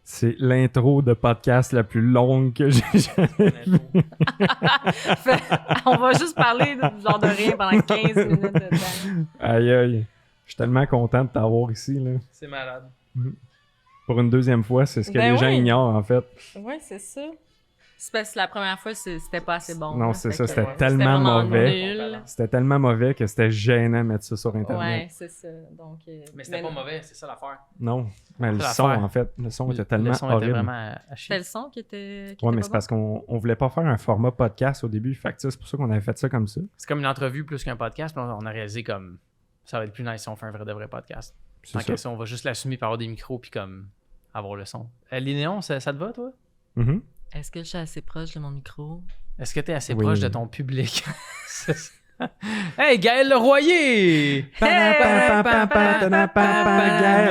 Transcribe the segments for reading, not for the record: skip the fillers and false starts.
C'est l'intro de podcast la plus longue que j'ai jamais vue. On va juste parler genre de rien pendant 15 minutes de temps. Aïe aïe. Je suis tellement content de t'avoir ici, là. C'est malade. Pour une deuxième fois, c'est ce que Ben les gens oui. ignorent, en fait. Oui, c'est ça. C'est parce que la première fois, c'était pas assez bon. Non, hein, c'est fait ça, que, c'était ouais, tellement vraiment mauvais. nul. C'était tellement mauvais que c'était gênant de mettre ça sur Internet. Ouais, c'est ça. Donc, Mais c'était pas mauvais, c'est ça l'affaire. Non, mais le C'est son, l'affaire. en fait. Le son était tellement Le son horrible. était vraiment à C'était chier. le son qui était. Ouais, mais c'est parce qu'on voulait pas faire un format podcast au début. Fait que ça, c'est pour ça qu'on avait fait ça comme ça. C'est comme une entrevue plus qu'un podcast. Puis on a réalisé comme ça va être plus nice si on fait un vrai de vrai podcast. C'est Tant ça. que ça, on va juste l'assumer par avoir des micros puis comme avoir le son. Linéon, ça te va, toi? Mhm. Est-ce que je suis assez proche de mon micro? Est-ce que t'es assez Oui. proche de ton public? Hey, Gaël Leroyer! Gaël.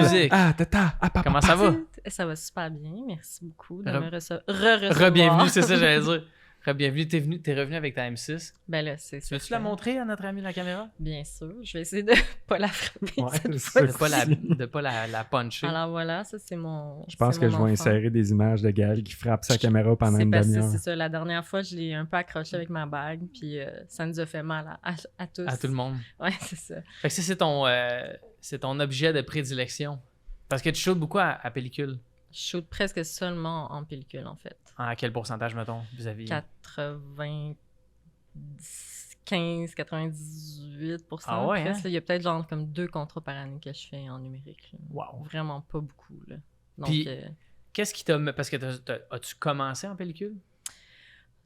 Musique. Ah, tata, ah, papa. Comment ça va? Ça va super bien. Merci beaucoup de Re- me recevoir. Re-bienvenue, c'est ça que j'allais dire. Re-bienvenue, t'es revenu avec ta M6. Ben là, c'est Tu veux-tu certain. la montrer à notre ami la caméra? Bien sûr. Je vais essayer de pas la frapper. Ouais, cette c'est fois. ça. De pas la puncher. Alors voilà, ça c'est mon. Je pense c'est que mon je vais enfant. insérer des images de Gaël qui frappe sa caméra pendant C'est une parce que demi-heure. c'est ça. La dernière fois, je l'ai un peu accroché avec ma bague, puis ça nous a fait mal à tous. À tout le monde. Ouais, c'est ça. Fait que ça, c'est ton objet de prédilection. Parce que tu shootes beaucoup à pellicule. Je shoot presque seulement en pellicule, en fait. À quel pourcentage, mettons, vis-à-vis? 98%. Ah ouais, presque, hein? là. Il y a peut-être genre comme 2 contrats par année que je fais en numérique. Là. Wow. Vraiment pas beaucoup. Là. Donc, Puis- Qu'est-ce qui t'a... Parce que as-tu commencé en pellicule?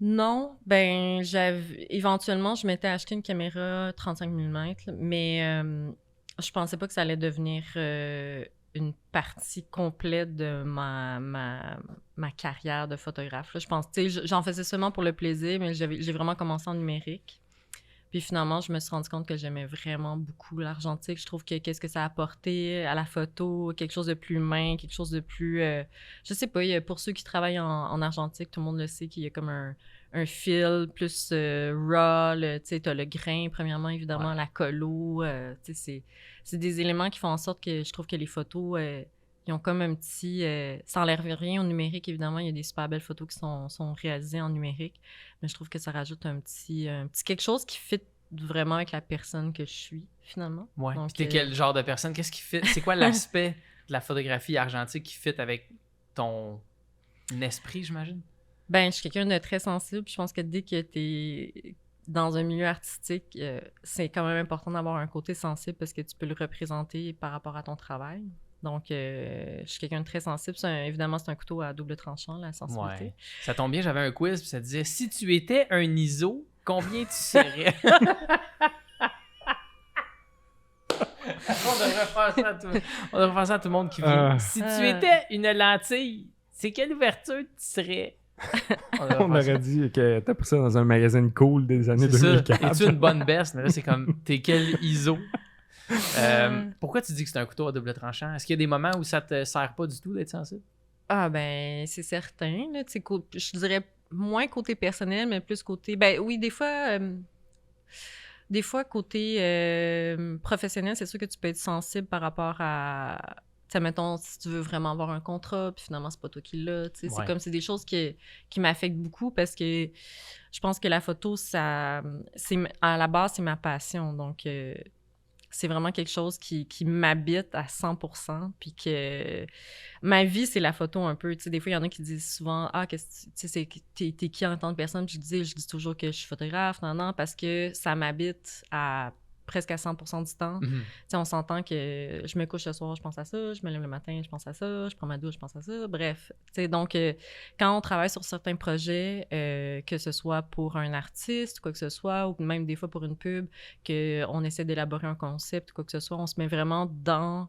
non, ben éventuellement, je m'étais acheté une caméra 35 mm, mais je pensais pas que ça allait devenir une partie complète de ma carrière de photographe. Là. Je pense, tu sais, j'en faisais seulement pour le plaisir, mais j'ai vraiment commencé en numérique. Puis finalement, je me suis rendu compte que j'aimais vraiment beaucoup l'argentique. Je trouve que qu'est-ce que ça a apporté à la photo, quelque chose de plus humain, quelque chose de plus... je sais pas, pour ceux qui travaillent en argentique, tout le monde le sait qu'il y a comme un fil plus raw, tu sais, t'as le grain, premièrement, évidemment, la colo, tu sais, c'est des éléments qui font en sorte que je trouve que les photos, ils ont comme un petit... ça enlève rien au numérique, évidemment, il y a des super belles photos qui sont réalisées en numérique, mais je trouve que ça rajoute un petit quelque chose qui fit vraiment avec la personne que je suis, finalement. Ouais. Donc, Puis t'es quel genre de personne? Qu'est-ce qui fit? C'est quoi l'aspect de la photographie argentique qui fit avec ton esprit, j'imagine? Ben, je suis quelqu'un de très sensible. Je pense que dès que tu es dans un milieu artistique, c'est quand même important d'avoir un côté sensible parce que tu peux le représenter par rapport à ton travail. Donc, je suis quelqu'un de très sensible. Évidemment, c'est un couteau à double tranchant, la sensibilité. Ouais. Ça tombe bien, j'avais un quiz, puis ça disait « Si tu étais un ISO, combien tu serais? » On devrait faire ça à tout le monde qui vient. Si tu étais une lentille, c'est quelle ouverture tu serais? On aurait dit que t'as pris ça dans un magazine cool des années C'est ça. 2004. Es-tu une bonne best? Mais là, c'est comme, t'es quel ISO? Pourquoi tu dis que c'est un couteau à double tranchant? Est-ce qu'il y a des moments où ça te sert pas du tout d'être sensible? Ah, ben, c'est certain. Là, tu sais, je dirais moins côté personnel, mais plus côté... Ben oui, des fois, côté professionnel, c'est sûr que tu peux être sensible par rapport à... Tu sais, mettons, si tu veux vraiment avoir un contrat, puis finalement, c'est pas toi qui l'as. Tu sais, Ouais. c'est comme, c'est des choses qui m'affectent beaucoup parce que je pense que la photo, à la base, c'est ma passion. Donc, c'est vraiment quelque chose qui m'habite à 100%. Puis que ma vie, c'est la photo un peu. Tu sais, des fois, il y en a qui disent souvent « Ah, qu'est-ce que tu sais, t'es qui en tant que personne? » Puis je dis toujours que je suis photographe, non, parce que ça m'habite à presque à 100% du temps. Tu sais, on s'entend que je me couche le soir, je pense à ça, je me lève le matin, je pense à ça, je prends ma douche, je pense à ça, bref. Tu sais, donc, quand on travaille sur certains projets, que ce soit pour un artiste, quoi que ce soit, ou même des fois pour une pub, qu'on essaie d'élaborer un concept, quoi que ce soit, on se met vraiment dans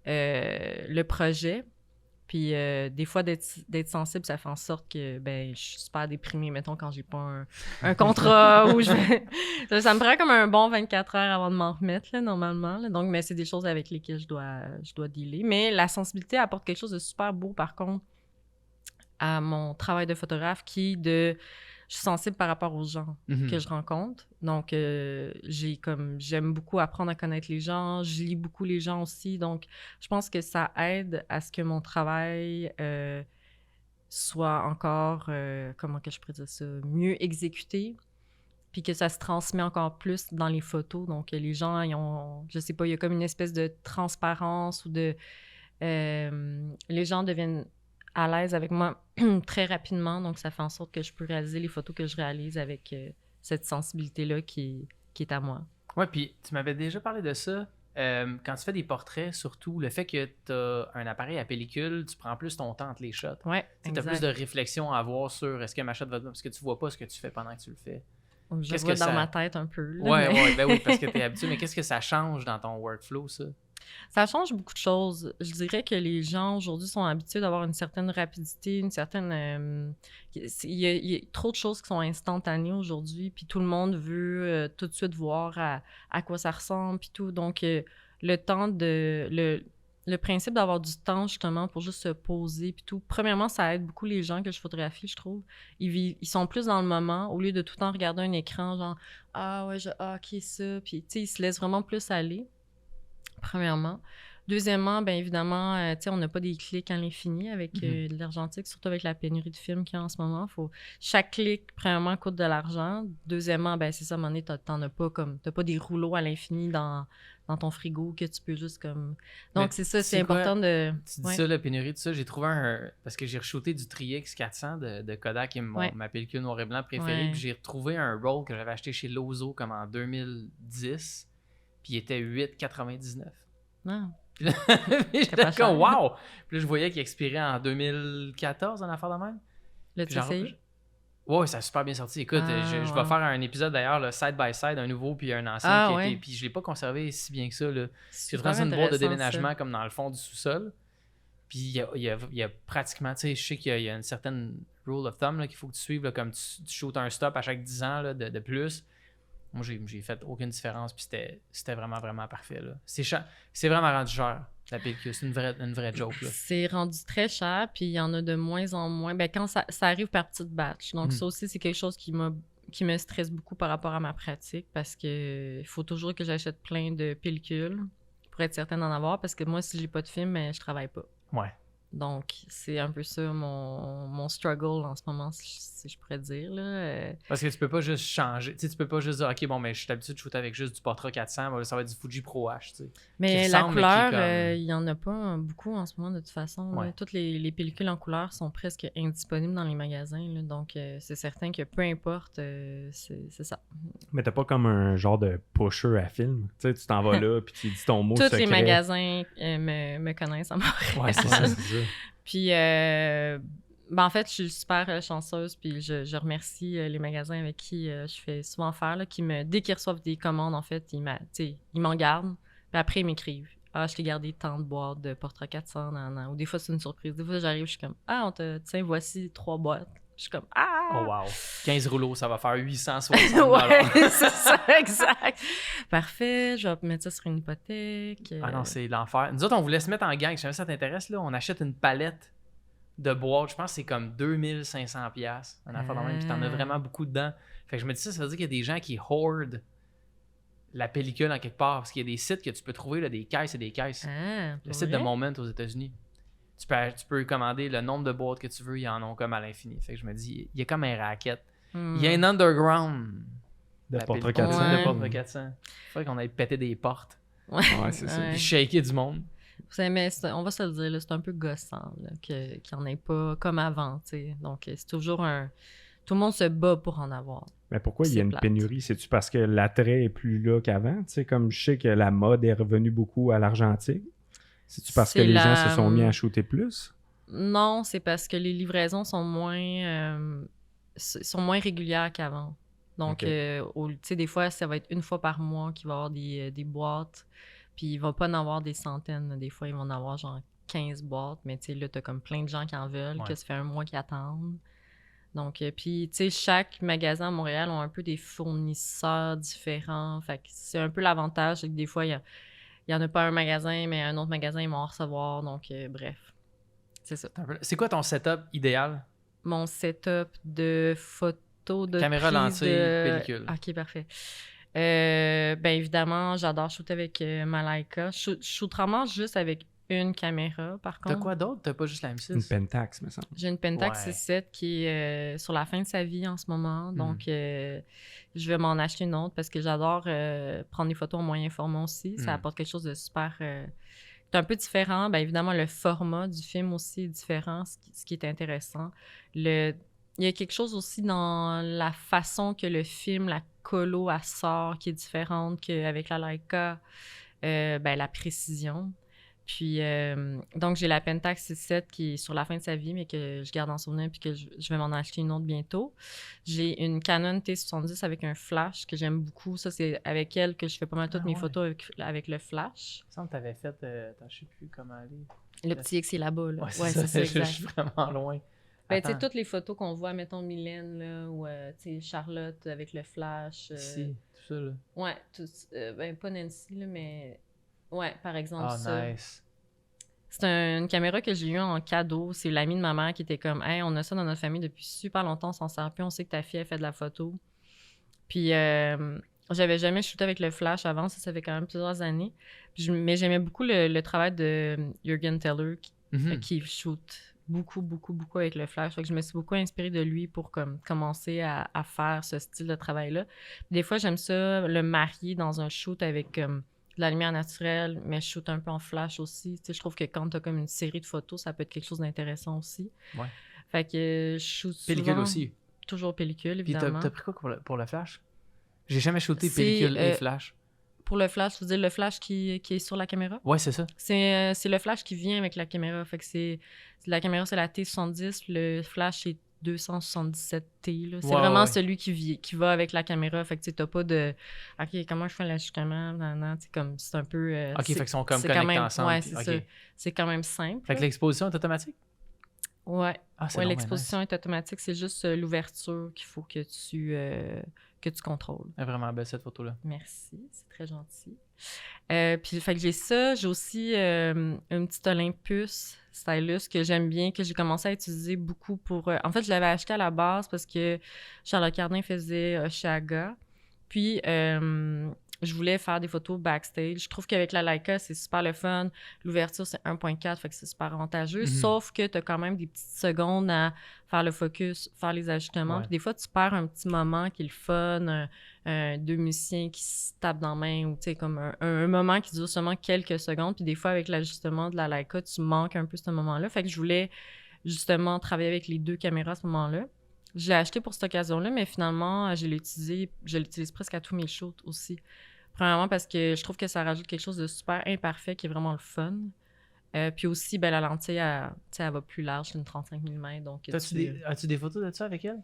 le projet. Puis des fois, d'être sensible, ça fait en sorte que je suis super déprimée, mettons, quand j'ai pas un contrat ou ça me prend comme un bon 24 heures avant de m'en remettre, là, normalement. Là. Donc, mais c'est des choses avec lesquelles je dois dealer. Mais la sensibilité apporte quelque chose de super beau, par contre, à mon travail de photographe, qui est de je suis sensible par rapport aux gens que je rencontre. Donc, j'aime beaucoup apprendre à connaître les gens. Je lis beaucoup les gens aussi. Donc, je pense que ça aide à ce que mon travail soit encore, comment que je pourrais dire ça, mieux exécuté. Puis que ça se transmet encore plus dans les photos. Donc, les gens, ils ont, je sais pas, il y a comme une espèce de transparence ou de... les gens deviennent à l'aise avec moi très rapidement. Donc, ça fait en sorte que je peux réaliser les photos que je réalise avec cette sensibilité-là qui est à moi. Ouais, puis tu m'avais déjà parlé de ça. Quand tu fais des portraits, surtout, le fait que tu as un appareil à pellicule, tu prends plus ton temps entre les shots. Ouais, tu as plus de réflexion à avoir sur est-ce que ma shot va... Parce que tu vois pas ce que tu fais pendant que tu le fais. Je vois dans ma tête un peu. Là, ouais, ben oui, parce que tu es habitué. Mais qu'est-ce que ça change dans ton workflow, ça? Ça change beaucoup de choses. Je dirais que les gens aujourd'hui sont habitués d'avoir une certaine rapidité, une certaine... il y a trop de choses qui sont instantanées aujourd'hui, puis tout le monde veut tout de suite voir à quoi ça ressemble, puis tout. Donc, le temps le principe d'avoir du temps, justement, pour juste se poser, puis tout. Premièrement, ça aide beaucoup les gens que je photographie, je trouve. Ils sont plus dans le moment, au lieu de tout le temps regarder un écran, genre « Ah ouais, OK, ça », puis tu sais, ils se laissent vraiment plus aller. Premièrement. Deuxièmement, bien évidemment, tu sais, on n'a pas des clics à l'infini avec de l'argentique, surtout avec la pénurie de films qu'il y a en ce moment. Chaque clic, premièrement, coûte de l'argent. Deuxièmement, ben c'est ça, à un moment donné, t'en as pas comme... T'as pas des rouleaux à l'infini dans ton frigo que tu peux juste comme... Donc, c'est ça, c'est important de... Tu dis ça, la pénurie de ça. J'ai trouvé parce que j'ai re-shooté du Tri-X 400 de Kodak, qui est ma pellicule noir et blanc préférée. Puis j'ai retrouvé un roll que j'avais acheté chez Lozo comme en 2010. Puis il était 8,99. Non. Puis là, j'étais comme, wow! Puis là, je voyais qu'il expirait en 2014, en affaire de même. L'as-tu essayé? Ouais, ça a super bien sorti. Écoute, je vais faire un épisode d'ailleurs, side by side, un nouveau puis un ancien. Puis je l'ai pas conservé si bien que ça. J'ai trouvé une boîte de déménagement ça. Comme dans le fond du sous-sol. Puis il y a pratiquement, tu sais, je sais qu'il y a une certaine rule of thumb là, qu'il faut que tu suives, là, comme tu shootes un stop à chaque 10 ans là, de plus. Moi, j'ai fait aucune différence, puis c'était vraiment, vraiment parfait. Là. C'est vraiment rendu cher, la pellicule. C'est une vraie joke. Là. C'est rendu très cher, puis il y en a de moins en moins. Ben, quand ça arrive par petites batches. Donc, ça aussi, c'est quelque chose qui me stresse beaucoup par rapport à ma pratique, parce que il faut toujours que j'achète plein de pellicules pour être certaine d'en avoir, parce que moi, si j'ai pas de film, je travaille pas. Ouais. Donc, c'est un peu ça mon struggle en ce moment, si je pourrais dire. Là. Parce que tu peux pas juste changer. Tu peux pas juste dire, OK, bon, mais je suis habitué de shooter avec juste du Portra 400, ça va être du Fuji Pro H. T'sais, mais la couleur, il y en a pas beaucoup en ce moment de toute façon. Ouais. Toutes les pellicules en couleur sont presque indisponibles dans les magasins. Là, donc, c'est certain que peu importe, c'est ça. Mais t'as pas comme un genre de pusher à film. Tu sais, tu t'en vas là, puis tu dis ton mot secret. Tous les magasins me connaissent à Montréal. Ouais, c'est ça. Puis, ben en fait, je suis super chanceuse, puis je remercie les magasins avec qui je fais souvent affaire, là, dès qu'ils reçoivent des commandes, en fait, ils m'en gardent, puis après, ils m'écrivent. Ah, je t'ai gardé tant de boîtes de Portra 400, nan. Ou des fois, c'est une surprise. Des fois, j'arrive, je suis comme, tiens, voici 3 boîtes. Je suis comme, ah! Oh, wow! 15 rouleaux, ça va faire 860 ouais, c'est ça, exact. Parfait, je vais mettre ça sur une hypothèque. Ah non, c'est l'enfer. Nous autres, on voulait se mettre en gang. Si jamais ça t'intéresse, là, on achète une palette de boîtes. Je pense que c'est comme 2500$. Un affaire de même. Puis t'en as vraiment beaucoup dedans. Fait que je me dis ça veut dire qu'il y a des gens qui hoardent la pellicule en quelque part. Parce qu'il y a des sites que tu peux trouver, là, des caisses et des caisses. Le site de Moment aux États-Unis. Tu peux commander le nombre de boîtes que tu veux, ils en ont comme à l'infini. Fait que je me dis, il y a comme un racket. Il y a un underground de Portra 400. De Portra 400. Il faudrait qu'on aille péter des portes. Ouais, c'est ça. Puis shaker du monde. Mais on va se le dire, là, c'est un peu gossant qu'il n'y en ait pas comme avant. T'sais. Donc, c'est toujours tout le monde se bat pour en avoir. Mais pourquoi il y a une pénurie? C'est-tu parce que l'attrait est plus là qu'avant? T'sais, comme je sais que la mode est revenue beaucoup à l'argentique. C'est-tu parce que les gens se sont mis à shooter plus? Non, c'est parce que les livraisons sont moins régulières qu'avant. Donc, des fois, ça va être une fois par mois qu'il va y avoir des boîtes. Puis, il va pas en avoir des centaines. Des fois, ils vont en avoir genre 15 boîtes. Mais tu sais, là, t'as comme plein de gens qui en veulent, que ça fait un mois qu'ils attendent. Donc, puis, tu sais, chaque magasin à Montréal ont un peu des fournisseurs différents. Fait que c'est un peu l'avantage, c'est que des fois, il y en a pas un magasin, mais un autre magasin, ils vont en recevoir. Donc, bref, c'est ça. C'est quoi ton setup idéal? Mon setup de photo photos de caméra, lentille, pellicule. OK, parfait. Ben évidemment, j'adore shooter avec ma Leica. Je shoot rarement juste avec une caméra, par contre. T'as quoi d'autre? T'as pas juste la M6? Une Pentax, me semble. J'ai une Pentax 6.7 qui est sur la fin de sa vie en ce moment. Donc, je vais m'en acheter une autre parce que j'adore prendre des photos en moyen format aussi. Ça apporte quelque chose de super... c'est un peu différent. Bien évidemment, le format du film aussi est différent, ce qui est intéressant. Il y a quelque chose aussi dans la façon que le film, la colo, elle sort, qui est différente qu'avec la Leica. La précision. Puis, donc, j'ai la Pentax 6.7 qui est sur la fin de sa vie, mais que je garde en souvenir puis que je vais m'en acheter une autre bientôt. J'ai une Canon T70 avec un flash que j'aime beaucoup. Ça, c'est avec elle que je fais pas mal toutes mes photos avec le flash. Il me semble que t'avais fait... je sais plus comment aller. Le petit X est là-bas, là. Ouais, c'est ça, exact. Je suis vraiment loin. Ben, tu sais, toutes les photos qu'on voit, mettons Mylène, là, ou, tu sais, Charlotte avec le flash. Si, tout ça, là. Ouais, pas Nancy, là, mais... Ouais, par exemple, ça. Nice. C'est une caméra que j'ai eue en cadeau. C'est l'ami de ma mère qui était comme « Hey, on a ça dans notre famille depuis super longtemps, on s'en sert plus, on sait que ta fille, elle fait de la photo. » Puis, j'avais jamais shooté avec le flash avant, ça fait quand même plusieurs années. Mais j'aimais beaucoup le travail de Jürgen Teller qui shoot beaucoup avec le flash. Fait que je me suis beaucoup inspirée de lui pour commencer à faire ce style de travail-là. Des fois, j'aime ça le marier dans un shoot avec... de la lumière naturelle, mais je shoot un peu en flash aussi. Tu sais, je trouve que quand tu as comme une série de photos, ça peut être quelque chose d'intéressant aussi. Ouais. Fait que je shoot souvent... Pellicule aussi. Toujours pellicule, évidemment. Puis t'as pris quoi pour le flash? J'ai jamais shooté pellicule et flash. Pour le flash, tu veux dire le flash qui est sur la caméra? Ouais, c'est ça. C'est le flash qui vient avec la caméra. Fait que la caméra, c'est la T70, le flash, c'est 277T. Là. C'est vraiment celui qui va avec la caméra. Fait que tu n'as pas de « OK, comment je fais l'ajustement? » C'est un peu... OK, fait qu'ils sont comme connectés ensemble. Ouais, c'est ça. C'est quand même simple. Fait que l'exposition est automatique? Ouais. L'exposition est automatique. C'est juste l'ouverture qu'il faut que tu contrôles. Elle est vraiment belle, cette photo-là. Merci. C'est très gentil. Puis, fait que j'ai ça. J'ai aussi une petite Olympus Stylus que j'aime bien, que j'ai commencé à utiliser beaucoup pour... en fait, je l'avais acheté à la base parce que Charlotte Cardin faisait Oshaga. Puis, je voulais faire des photos backstage. Je trouve qu'avec la Leica, c'est super le fun. L'ouverture, c'est 1.4, fait que c'est super avantageux. Sauf que tu as quand même des petites secondes à faire le focus, faire les ajustements. Puis des fois, tu perds un petit moment qui est le fun, deux musiciens qui se tapent dans la main ou tu sais, comme un moment qui dure seulement quelques secondes. Puis des fois, avec l'ajustement de la Leica, tu manques un peu ce moment-là. Fait que je voulais justement travailler avec les deux caméras à ce moment-là. Je l'ai acheté pour cette occasion-là, mais finalement, je l'utilise presque à tous mes shoots aussi. Premièrement, parce que je trouve que ça rajoute quelque chose de super imparfait qui est vraiment le fun. Puis aussi, la lentille, elle va plus large, c'est une 35 mm. Donc, as-tu des photos de ça avec elle?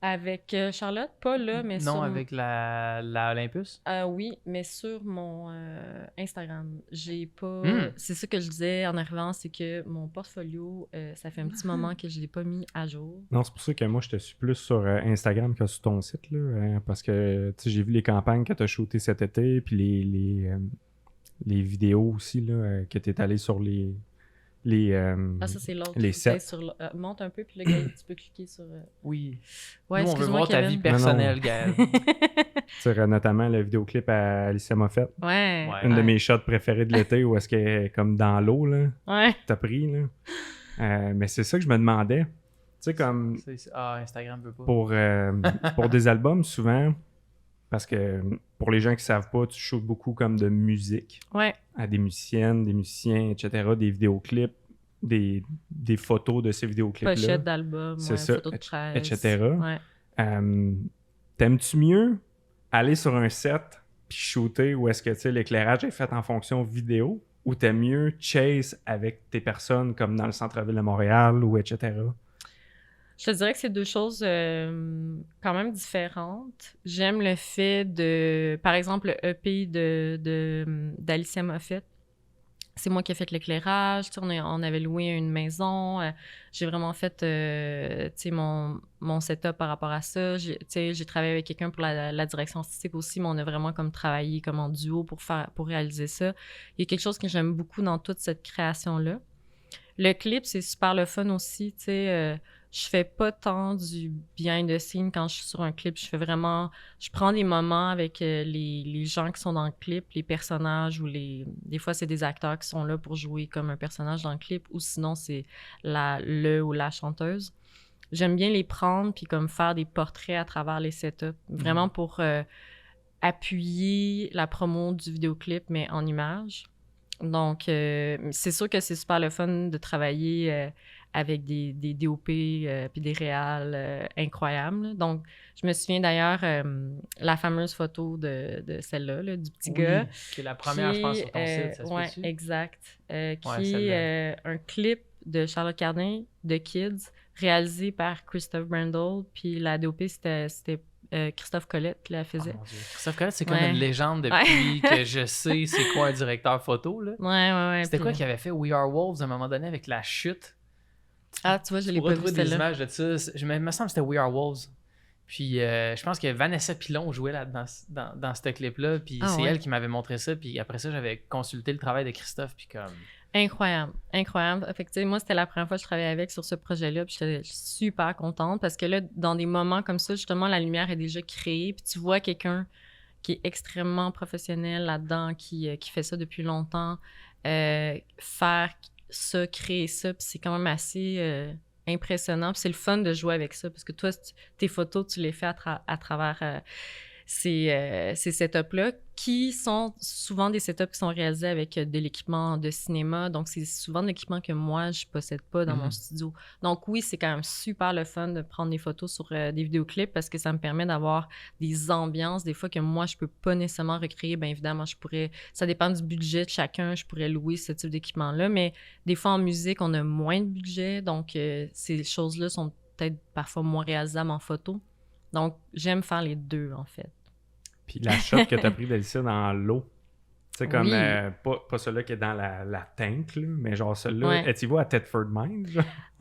Avec Charlotte, pas là, mais non, avec la Olympus? Oui, mais sur mon Instagram. J'ai pas... C'est ça que je disais en arrivant, c'est que mon portfolio, ça fait un petit moment que je l'ai pas mis à jour. Non, c'est pour ça que moi, je te suis plus sur Instagram que sur ton site, là, parce que j'ai vu les campagnes que tu as shootées cet été, puis les vidéos aussi, là, que tu es allé sur ça, c'est l'autre. Les sets. Monte un peu, puis là, Gaël, tu peux cliquer sur... Oui. Ouais, nous, on veut voir ta vie personnelle, Gaël. Sur notamment le vidéoclip à Alicia Moffett. Ouais. Une de mes shots préférées de l'été où est-ce qu'elle est comme dans l'eau, là. Ouais. T'as pris, là. Mais c'est ça que je me demandais. Tu sais, comme... Instagram veut pas. Pour des albums, souvent... Parce que pour les gens qui savent pas, tu shootes beaucoup comme de musique à des musiciennes, des musiciens, etc., des vidéoclips, des photos de ces vidéoclips-là. Pochettes d'albums, photos de presse. etc. Ouais. T'aimes-tu mieux aller sur un set puis shooter où est-ce que l'éclairage est fait en fonction vidéo ou t'aimes mieux chase avec tes personnes comme dans le centre-ville de Montréal ou etc.? Je te dirais que c'est deux choses quand même différentes. J'aime le fait de... Par exemple, le EP d'Alicia Moffett. C'est moi qui ai fait l'éclairage. On avait loué une maison. J'ai vraiment fait mon setup par rapport à ça. J'ai travaillé avec quelqu'un pour la direction artistique aussi, mais on a vraiment comme travaillé comme en duo pour réaliser ça. Il y a quelque chose que j'aime beaucoup dans toute cette création-là. Le clip, c'est super le fun aussi, tu sais... je fais pas tant du behind the scene quand je suis sur un clip. Je prends des moments avec les gens qui sont dans le clip, les personnages ou des fois, c'est des acteurs qui sont là pour jouer comme un personnage dans le clip ou sinon, c'est le ou la chanteuse. J'aime bien les prendre puis comme faire des portraits à travers les setups, vraiment pour appuyer la promo du vidéoclip, mais en images. Donc, c'est sûr que c'est super le fun de travailler avec des DOP puis des réals incroyables. Donc, je me souviens d'ailleurs la fameuse photo de celle-là, là, du petit gars. Qui est la première, je pense, sur ton site, ça se ouais, peut-tu? Exact. Qui est un clip de Charlotte Cardin, de Kids, réalisé par Christophe Brandel. Puis la DOP, c'était Christophe Collette qui la faisait. Oh mon Dieu. Christophe Collette, c'est comme une légende depuis que je sais c'est quoi un directeur photo. Là. Ouais. C'était quoi qui avait fait We Are Wolves à un moment donné avec la chute? Ah, tu vois, je l'ai pas vu des images de ça. Il me semble que c'était We Are Wolves. Puis je pense que Vanessa Pilon jouait là dans ce clip-là. Puis c'est elle qui m'avait montré ça. Puis après ça, j'avais consulté le travail de Christophe. Puis comme... Incroyable. Fait que, moi, c'était la première fois que je travaillais avec sur ce projet-là, puis j'étais super contente parce que là, dans des moments comme ça, justement, la lumière est déjà créée, puis tu vois quelqu'un qui est extrêmement professionnel là-dedans, qui fait ça depuis longtemps, faire ça, créer ça, puis c'est quand même assez impressionnant, puis c'est le fun de jouer avec ça, parce que toi, tes photos, tu les fais à travers... ces setups-là, qui sont souvent des setups qui sont réalisés avec de l'équipement de cinéma. Donc, c'est souvent de l'équipement que moi, je possède pas dans mon studio. Donc, oui, c'est quand même super le fun de prendre des photos sur des vidéoclips parce que ça me permet d'avoir des ambiances, des fois que moi, je peux pas nécessairement recréer. Bien évidemment, ça dépend du budget de chacun, je pourrais louer ce type d'équipement-là, mais des fois, en musique, on a moins de budget. Donc, ces choses-là sont peut-être parfois moins réalisables en photo. Donc, j'aime faire les deux, en fait. Puis la shot que tu as pris d'Alicia dans l'eau, tu sais, comme, pas celui-là qui est dans la tank, là, mais genre celui-là, étiez-vous à Thetford Mines?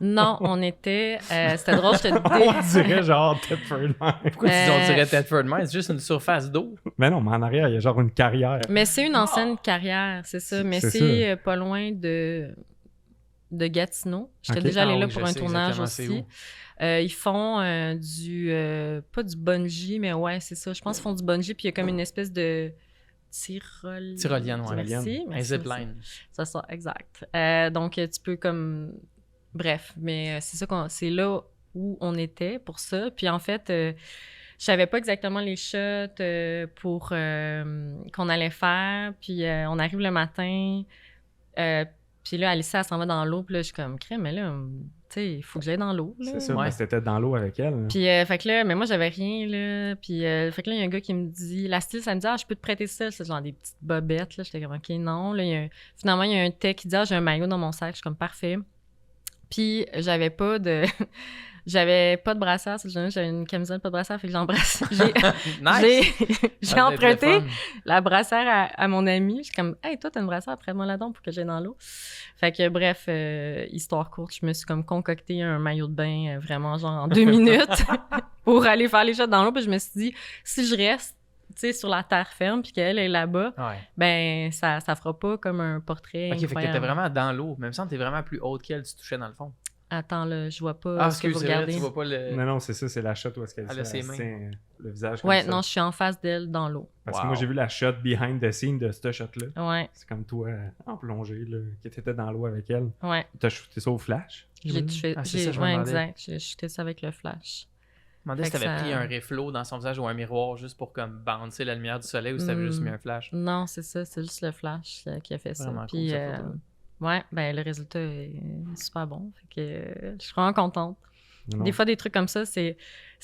Non, on était... c'était drôle, je te dis... On dirait genre Thetford Mines. Pourquoi tu dis on dirait Thetford Mines? C'est juste une surface d'eau? Mais non, mais en arrière, il y a genre une carrière. Mais c'est une ancienne carrière, c'est ça. Mais c'est pas loin de Gatineau. J'étais déjà allée là pour un tournage aussi. Ils font pas du bungee, mais ouais, c'est ça. Je pense qu'ils font du bungee, puis il y a comme une espèce de tyrolienne, ouais. Merci. Un zipline. C'est ça, exact. Donc, tu peux comme... Bref, mais c'est ça c'est là où on était pour ça. Puis en fait, je savais pas exactement les shots pour qu'on allait faire. Puis on arrive le matin... puis là, Alicia, elle s'en va dans l'eau. Puis là, je suis comme, crème, mais là, tu sais, il faut que j'aille dans l'eau. C'est ça, parce que t'étais dans l'eau avec elle. Là. Puis, fait que là, mais moi, j'avais rien, là. Puis, fait que là, il y a un gars qui me dit, la style, ça me dit, je peux te prêter ça. C'est genre des petites bobettes, là. J'étais comme, OK, non. Là, finalement, il y a un tech qui dit, j'ai un maillot dans mon sac. Je suis comme, parfait. Puis, j'avais pas de brassière, j'avais une camisole pas de brassière, fait que j'ai emprunté la brassière à mon ami. Je suis comme, hey, toi, t'as une brassière, prête-moi là-dedans pour que j'aille dans l'eau. Fait que bref, histoire courte, je me suis comme concocté un maillot de bain vraiment genre en 2 minutes pour aller faire les shots dans l'eau. Puis je me suis dit, si je reste, tu sais, sur la terre ferme puis qu'elle est là-bas, ben ça fera pas comme un portrait incroyable. OK, fait que t'étais vraiment dans l'eau. Même si t'es vraiment plus haute qu'elle, tu touchais dans le fond. Attends, là, je vois pas ce que vous regardez. Tu vois pas le... Non, c'est ça, c'est la shot où est-ce qu'elle a ses mains. Le visage comme ouais, ça. non, je suis en face d'elle dans l'eau. Parce que moi, j'ai vu la shot behind the scene de cette shot-là. Ouais. C'est comme toi, en plongée, là, qui était dans l'eau avec elle. Ouais. T'as shooté ça au flash? J'ai exact. J'ai shooté ça avec le flash. Je me demandais si t'avais pris un reflet dans son visage ou un miroir juste pour comme bouncer la lumière du soleil ou si t'avais juste mis un flash. Non, c'est ça, c'est juste le flash qui a fait ça. Vraiment puis, cool, ouais, ben le résultat est super bon. Fait que je suis vraiment contente. Non. Des fois, des trucs comme ça, c'est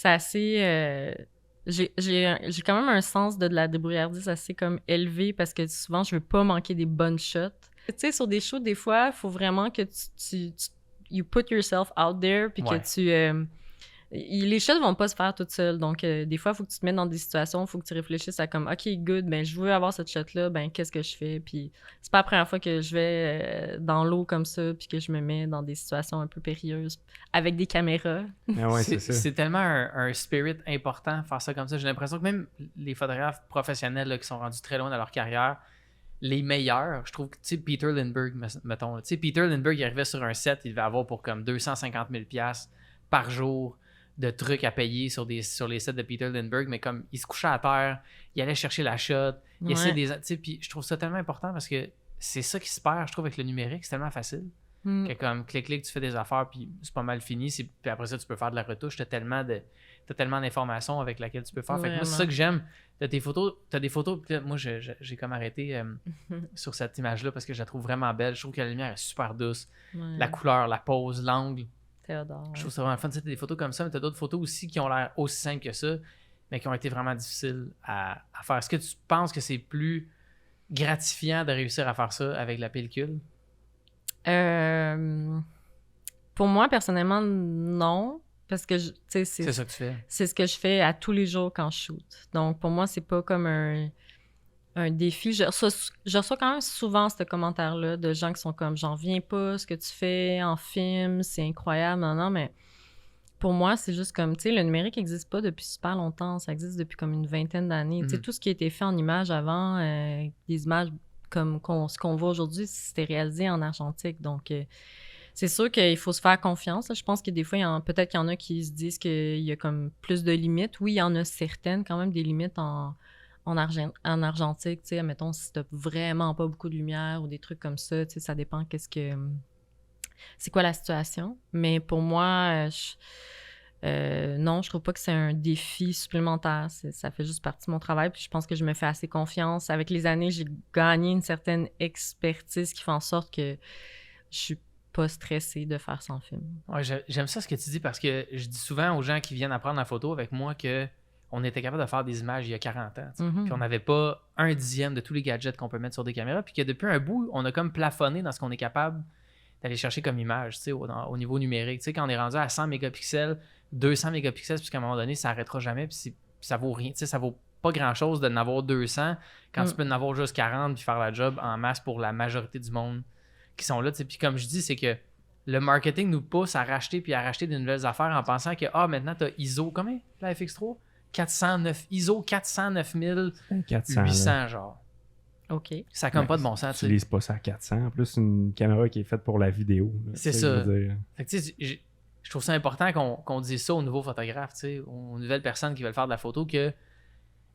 assez... j'ai quand même un sens de la débrouillardise assez comme élevé parce que souvent, je veux pas manquer des bonnes shots. Tu sais, sur des shows, des fois, il faut vraiment que you put yourself out there puis que tu... les shots vont pas se faire toutes seules. Donc, des fois, il faut que tu te mettes dans des situations, il faut que tu réfléchisses à comme, OK, good, ben je veux avoir cette shot-là, ben qu'est-ce que je fais? Puis c'est pas la première fois que je vais dans l'eau comme ça puis que je me mets dans des situations un peu périlleuses avec des caméras. Ouais, c'est tellement un spirit important faire ça comme ça. J'ai l'impression que même les photographes professionnels là, qui sont rendus très loin dans leur carrière, les meilleurs, je trouve que, tu sais, Peter Lindbergh, mettons, tu sais, Peter Lindbergh, il arrivait sur un set, il devait avoir pour comme 250 000 $. par jour de trucs à payer sur les sites de Peter Lindbergh, mais comme il se couchait à terre, il allait chercher la shot, il essayait des... Tu sais, puis je trouve ça tellement important parce que c'est ça qui se perd, je trouve, avec le numérique, c'est tellement facile. Que comme clic, tu fais des affaires, puis c'est pas mal fini, puis après ça, tu peux faire de la retouche, t'as tellement d'informations avec laquelle tu peux faire. Fait que moi, c'est ça que j'aime. T'as des photos, puis là, moi, j'ai comme arrêté sur cette image-là parce que je la trouve vraiment belle. Je trouve que la lumière est super douce. La couleur, la pose, l'angle. Théodore. Je trouve ça vraiment fun. Tu sais, t'as des photos comme ça, mais t'as d'autres photos aussi qui ont l'air aussi simples que ça, mais qui ont été vraiment difficiles à faire. Est-ce que tu penses que c'est plus gratifiant de réussir à faire ça avec la pellicule? Pour moi, personnellement, non. Parce que, c'est ça que tu fais. C'est ce que je fais à tous les jours quand je shoot. Donc, pour moi, c'est pas comme un défi. Je reçois quand même souvent ce commentaire-là de gens qui sont comme « J'en reviens pas, ce que tu fais en film, c'est incroyable. » Non, mais pour moi, c'est juste comme, tu sais, le numérique n'existe pas depuis super longtemps. Ça existe depuis comme une vingtaine d'années. Tu sais, tout ce qui a été fait en images avant, des images comme ce qu'on voit aujourd'hui, c'était réalisé en argentique. Donc, c'est sûr qu'il faut se faire confiance. Là. Je pense que des fois, peut-être qu'il y en a qui se disent qu'il y a comme plus de limites. Oui, il y en a certaines, quand même, des limites en argentique. Tu sais, mettons, si tu n'as vraiment pas beaucoup de lumière ou des trucs comme ça, tu sais, ça dépend c'est quoi la situation. Mais pour moi, non, je trouve pas que c'est un défi supplémentaire. Ça fait juste partie de mon travail. Puis je pense que je me fais assez confiance. Avec les années, j'ai gagné une certaine expertise qui fait en sorte que je suis pas stressée de faire sans film. Ouais, j'aime ça ce que tu dis parce que je dis souvent aux gens qui viennent apprendre la photo avec moi que on était capable de faire des images il y a 40 ans. Puis on n'avait pas 1/10 de tous les gadgets qu'on peut mettre sur des caméras. Puis que depuis un bout, on a comme plafonné dans ce qu'on est capable d'aller chercher comme image au niveau numérique. Quand on est rendu à 100 mégapixels, 200 mégapixels, puisqu'à un moment donné, ça n'arrêtera jamais. Puis ça vaut rien. Ça vaut pas grand-chose de n'avoir 200 quand tu peux en avoir juste 40 puis faire la job en masse pour la majorité du monde qui sont là. Puis comme je dis, c'est que le marketing nous pousse à racheter puis à racheter de nouvelles affaires en pensant que maintenant, tu as ISO, combien la FX3? 409, ISO 40800, genre. OK. Ça n'a comme pas de bon sens. Tu n'utilises pas ça à 400. En plus, une caméra qui est faite pour la vidéo. Là, c'est ça. Fait que, je trouve ça important qu'on dise ça aux nouveaux photographes, aux nouvelles personnes qui veulent faire de la photo, que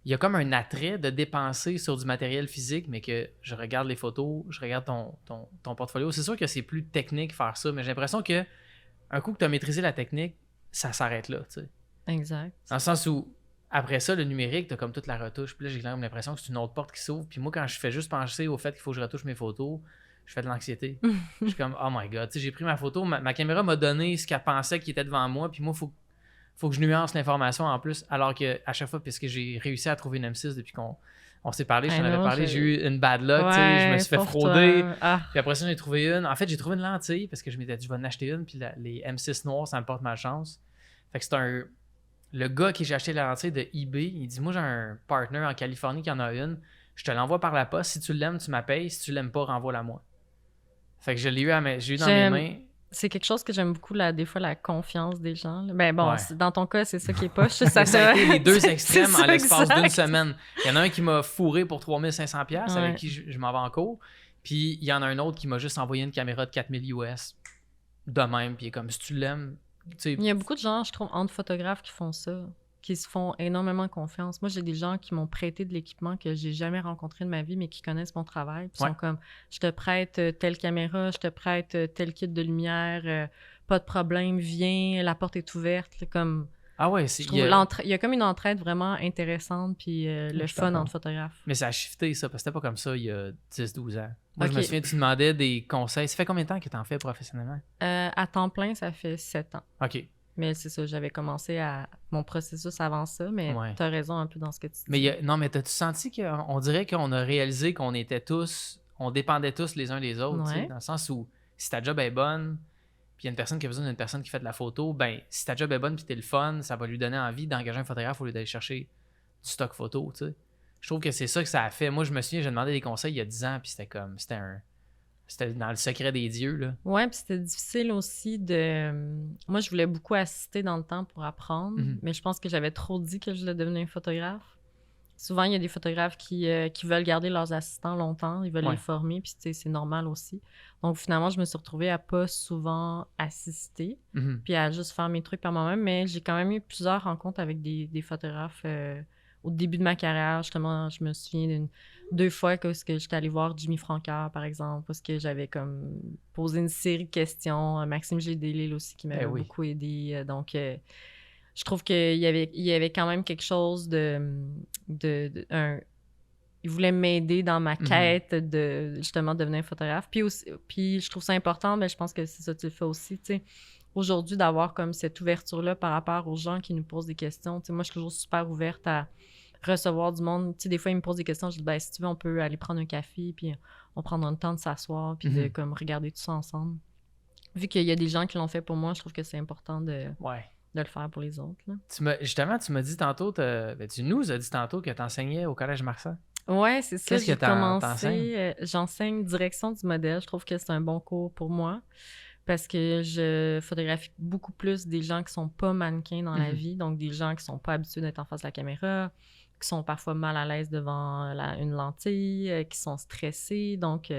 il y a comme un attrait de dépenser sur du matériel physique, mais que je regarde les photos, je regarde ton portfolio. C'est sûr que c'est plus technique faire ça, mais j'ai l'impression que un coup que tu as maîtrisé la technique, ça s'arrête là. T'sais. Exact. Dans le sens où, après ça, le numérique, tu as comme toute la retouche. Puis là, j'ai quand même l'impression que c'est une autre porte qui s'ouvre. Puis moi, quand je fais juste penser au fait qu'il faut que je retouche mes photos, je fais de l'anxiété. Je suis comme, oh my God. J'ai pris ma photo, ma caméra m'a donné ce qu'elle pensait qui était devant moi. Puis moi, il faut que je nuance l'information en plus. Alors qu'à chaque fois, puisque j'ai réussi à trouver une M6 depuis qu'on s'est parlé, je t'en avais parlé, j'ai eu une bad luck. Je me suis fait frauder. Puis après ça, j'ai trouvé une. En fait, j'ai trouvé une lentille parce que je m'étais dit, je vais en acheter une. Puis les M6 noirs, ça me porte malchance. Fait que c'est le gars qui j'ai acheté la lentille de eBay, il dit, moi, j'ai un partner en Californie qui en a une. Je te l'envoie par la poste. Si tu l'aimes, tu m'appelles. Si tu l'aimes pas, renvoie-la moi. Fait que je l'ai eu, j'ai eu dans mes mains. C'est quelque chose que j'aime beaucoup, des fois, la confiance des gens. Là. Ben bon, dans ton cas, c'est ça qui est poche. Ça a été les deux extrêmes en l'espace d'une semaine. Il y en a un qui m'a fourré pour 3500$ avec qui je m'en vais en cours. Puis il y en a un autre qui m'a juste envoyé une caméra de 4000 US de même. Puis il est comme, si tu l'aimes... Il y a beaucoup de gens, je trouve, entre photographes qui font ça, qui se font énormément confiance. Moi, j'ai des gens qui m'ont prêté de l'équipement que j'ai jamais rencontré de ma vie, mais qui connaissent mon travail. Puis sont comme, je te prête telle caméra, je te prête tel kit de lumière, pas de problème, viens, la porte est ouverte. Là, comme... Ah ouais, il y a comme une entraide vraiment intéressante, puis le fun entre photographes. Mais ça a shifté, ça, parce que c'était pas comme ça il y a 10-12 ans. Moi, je me souviens, tu demandais des conseils. Ça fait combien de temps que tu en fais professionnellement? À temps plein, ça fait 7 ans. OK. Mais c'est ça, j'avais commencé mon processus avant ça, mais t'as raison un peu dans ce que tu dis. Mais non, mais t'as-tu senti qu'on dirait qu'on a réalisé qu'on dépendait tous les uns des autres, dans le sens où si ta job est bonne, puis il y a une personne qui a besoin d'une personne qui fait de la photo, ben si ta job est bonne puis t'es le fun, ça va lui donner envie d'engager un photographe au lieu d'aller chercher du stock photo, tu sais. Je trouve que c'est ça que ça a fait. Moi, je me souviens, j'ai demandé des conseils il y a 10 ans, puis c'était dans le secret des dieux, là. Ouais, puis c'était difficile aussi moi, je voulais beaucoup assister dans le temps pour apprendre, mais je pense que j'avais trop dit que je voulais devenir photographe. souvent, il y a des photographes qui veulent garder leurs assistants longtemps, ils veulent Ouais. les former, puis tu sais, c'est normal aussi. Donc, finalement, je me suis retrouvée à pas souvent assister, puis à juste faire mes trucs par moi-même, mais j'ai quand même eu plusieurs rencontres avec des photographes au début de ma carrière. Justement, je me souviens deux fois que j'étais allée voir Jimmy Francoeur, par exemple, parce que j'avais comme posé une série de questions. Maxime Gédélil aussi, qui m'avait beaucoup aidé. Donc, je trouve qu'il y avait quand même quelque chose il voulait m'aider dans ma quête de, justement, devenir photographe. Puis je trouve ça important, mais je pense que c'est ça que tu le fais aussi, tu sais. Aujourd'hui, d'avoir comme cette ouverture-là par rapport aux gens qui nous posent des questions. Tu sais, moi, je suis toujours super ouverte à recevoir du monde. Tu sais, des fois, ils me posent des questions, je dis, ben, si tu veux, on peut aller prendre un café, puis on prendra le temps de s'asseoir, puis de comme regarder tout ça ensemble. Vu qu'il y a des gens qui l'ont fait pour moi, je trouve que c'est important de le faire pour les autres. Là. Justement, tu m'as dit tantôt, tu nous as dit tantôt que tu enseignais au Collège Marsan. Oui, c'est ça. Qu'est-ce que commencé, j'enseigne direction du modèle. Je trouve que c'est un bon cours pour moi parce que je photographie beaucoup plus des gens qui sont pas mannequins dans la vie, donc des gens qui sont pas habitués d'être en face de la caméra, qui sont parfois mal à l'aise devant une lentille, qui sont stressés. Donc,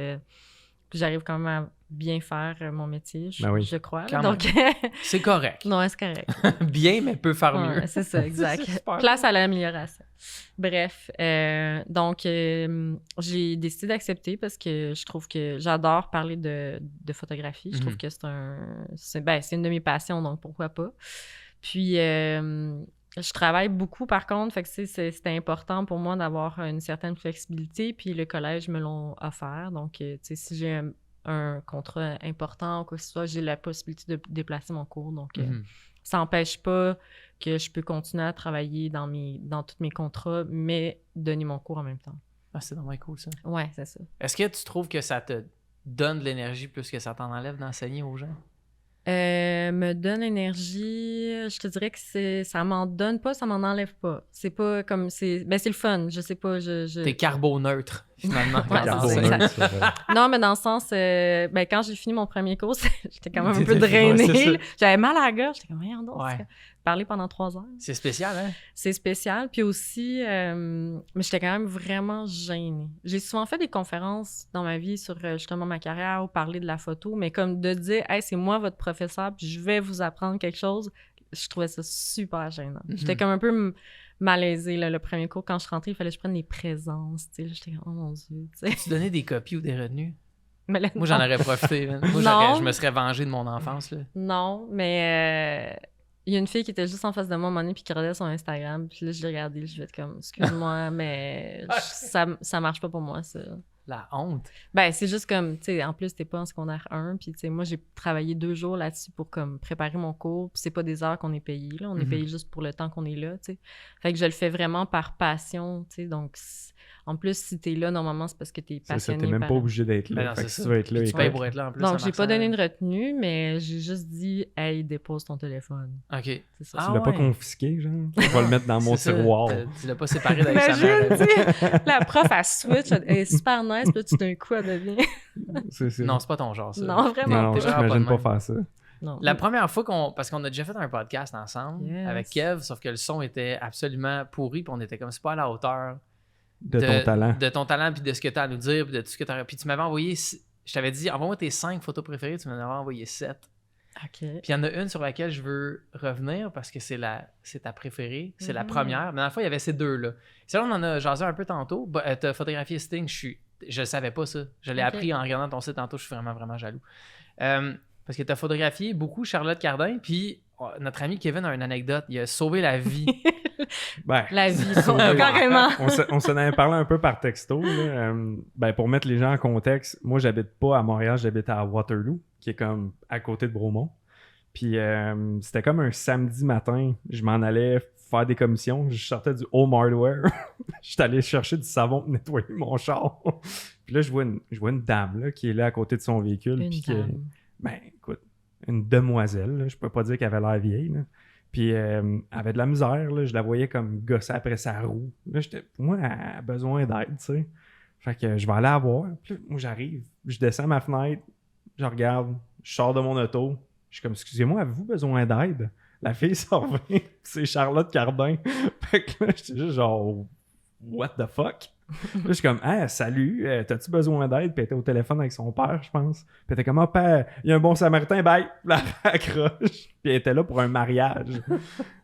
j'arrive quand même à bien faire mon métier, je crois. Donc, c'est correct. Non, c'est correct. Bien, mais peut faire mieux. C'est ça, exact. Place à l'amélioration. Bref, donc, j'ai décidé d'accepter parce que je trouve que j'adore parler de photographie. Je trouve que c'est une de mes passions, donc pourquoi pas. Puis, je travaille beaucoup, par contre, fait que c'était important pour moi d'avoir une certaine flexibilité, puis le collège me l'ont offert. Donc, tu sais, si j'ai un contrat important ou quoi que ce soit, j'ai la possibilité de déplacer mon cours. Donc, ça n'empêche pas que je peux continuer à travailler dans tous mes contrats, mais donner mon cours en même temps. Ah, c'est vraiment cool, ça. Ouais, c'est ça. Est-ce que tu trouves que ça te donne de l'énergie plus que ça t'en enlève d'enseigner aux gens? Me donne l'énergie, je te dirais que ça m'en donne pas, ça m'en enlève pas. C'est pas comme c'est le fun, je sais pas, T'es carboneutre finalement. Non, mais dans le sens quand j'ai fini mon premier cours, j'étais quand même un peu drainée. J'avais mal à la gorge, j'étais comme rien d'autre. Parler pendant 3 heures. C'est spécial, hein? C'est spécial. Puis aussi, mais j'étais quand même vraiment gênée. J'ai souvent fait des conférences dans ma vie sur justement ma carrière ou parler de la photo, mais comme de dire « Hey, c'est moi votre professeur, puis je vais vous apprendre quelque chose », je trouvais ça super gênant. J'étais comme un peu malaisée, là, le premier cours. Quand je rentrais, il fallait que je prenne des présences. J'étais comme « Oh mon Dieu! » Tu donnais des copies ou des retenues? Moi, j'en aurais profité. Moi, je me serais vengée de mon enfance. Là. Non, mais... Il y a une fille qui était juste en face de moi à un moment donné puis qui regardait son Instagram. Puis là, je l'ai regardée, je vais être comme, excuse-moi, mais ça marche pas pour moi, ça. La honte? Ben, c'est juste comme, tu sais, en plus, t'es pas en secondaire 1. Puis, tu sais, moi, j'ai travaillé 2 jours là-dessus pour comme préparer mon cours. Puis c'est pas des heures qu'on est payé, là. On est payé juste pour le temps qu'on est là, tu sais. Fait que je le fais vraiment par passion, tu sais. Donc, en plus, si t'es là, normalement, c'est parce que t'es passionné. T'es même pas obligé d'être là. Fait que si tu veux être là, tu payes pour être là en plus. Donc, j'ai pas donné une retenue, mais j'ai juste dit, hey, dépose ton téléphone. OK. C'est ça. Tu l'as pas confisqué, genre? Je vais le mettre dans mon tiroir. Tu l'as pas séparé d'avec sa mère. La prof, elle switch, elle est super nice, puis là, tout d'un coup, elle devient. Non, c'est pas ton genre, ça. Non, vraiment pas. Non, j'imagine pas faire ça. Non. La première fois parce qu'on a déjà fait un podcast ensemble avec Kev, sauf que le son était absolument pourri, puis on était comme c'est pas à la hauteur de ton talent. De ton talent, puis de ce que tu as à nous dire, puis de tout ce que tu as. Puis tu m'avais envoyé, je t'avais dit, envoie-moi tes 5 photos préférées, tu m'en avais envoyé 7. OK. Puis il y en a une sur laquelle je veux revenir parce que c'est ta préférée, c'est la première. Mais dans le fond, il y avait ces 2-là. Celle-là, on en a jasé un peu tantôt. Tu as photographié Sting, je le savais pas ça. Je l'ai appris en regardant ton site tantôt, je suis vraiment, vraiment jaloux. Parce que tu as photographié beaucoup Charlotte Cardin, puis notre ami Kevin a une anecdote, il a sauvé la vie. La vie, carrément. On s'en avait parlé un peu par texto. Là. Pour mettre les gens en contexte, moi, j'habite pas à Montréal, j'habite à Waterloo, qui est comme à côté de Bromont. Puis c'était comme un samedi matin, je m'en allais faire des commissions, je sortais du Home Hardware, j'étais allé chercher du savon pour nettoyer mon char. Puis là, je vois une dame là, qui est là à côté de son véhicule. Écoute, une demoiselle, là, je peux pas dire qu'elle avait l'air vieille, là. Puis elle avait de la misère, là, je la voyais comme gosser après sa roue. Là, pour moi, elle a besoin d'aide, tu sais. Fait que je vais aller la voir. Puis là, moi, j'arrive, je descends ma fenêtre, je regarde, je sors de mon auto. Je suis comme, excusez-moi, avez-vous besoin d'aide? La fille s'en revient, c'est Charlotte Cardin. Fait que là, j'étais juste genre, what the fuck? Là, je suis comme, salut, t'as-tu besoin d'aide? Puis elle était au téléphone avec son père, je pense. Puis elle était comme, oh, père, il y a un bon samaritain, bye! La raccroche. Puis elle était là pour un mariage.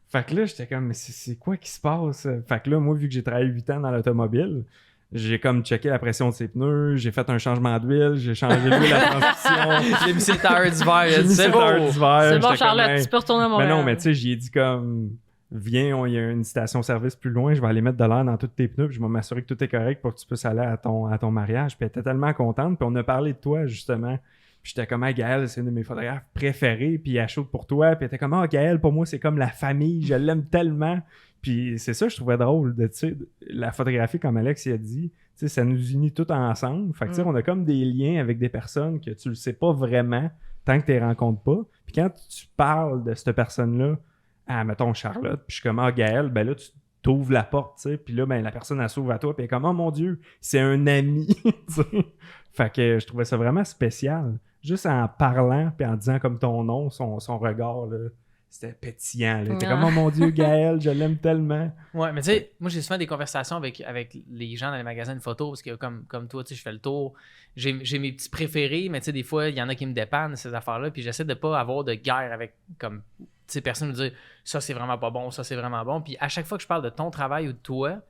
Fait que là, j'étais comme, mais c'est quoi qui se passe? Fait que là, moi, vu que j'ai travaillé 8 ans dans l'automobile, j'ai comme checké la pression de ses pneus, j'ai fait un changement d'huile, j'ai changé l'huile à transmission. J'ai mis ses tailleurs d'hiver. C'est bon, Charlotte, tu peux retourner à Montréal. Mais non, mais tu sais, j'y ai dit comme, viens, il y a une station-service plus loin, je vais aller mettre de l'air dans tous tes pneus, puis je vais m'assurer que tout est correct pour que tu puisses aller à ton mariage. Puis elle était tellement contente, puis on a parlé de toi, justement. Puis j'étais comme, Gaël, c'est une de mes photographes préférées, puis elle shoot pour toi. Puis elle était comme, Gaël, pour moi, c'est comme la famille, je l'aime tellement. Puis c'est ça, je trouvais drôle, tu sais, la photographie, comme Alex y a dit, tu sais, ça nous unit tous ensemble. Fait que, tu sais, on a comme des liens avec des personnes que tu le sais pas vraiment tant que tu les rencontres pas. Puis quand tu parles de cette personne-là, mettons Charlotte, puis je suis comme, Gaël, ben là, tu t'ouvres la porte, tu sais, puis là, ben la personne, elle s'ouvre à toi, puis elle est comme, oh mon Dieu, c'est un ami, tu sais. Fait que je trouvais ça vraiment spécial. Juste en parlant, puis en disant comme ton nom, son regard, là, c'était pétillant. T'es comme, oh mon Dieu, Gaël, je l'aime tellement. Ouais, mais tu sais, moi, j'ai souvent des conversations avec les gens dans les magasins de photos, parce que comme toi, tu sais, je fais le tour. J'ai mes petits préférés, mais tu sais, des fois, il y en a qui me dépannent, ces affaires-là, puis j'essaie de pas avoir de guerre avec, comme, tu sais, personne me dire, ça, c'est vraiment pas bon, ça, c'est vraiment bon. Puis à chaque fois que je parle de ton travail ou de toi,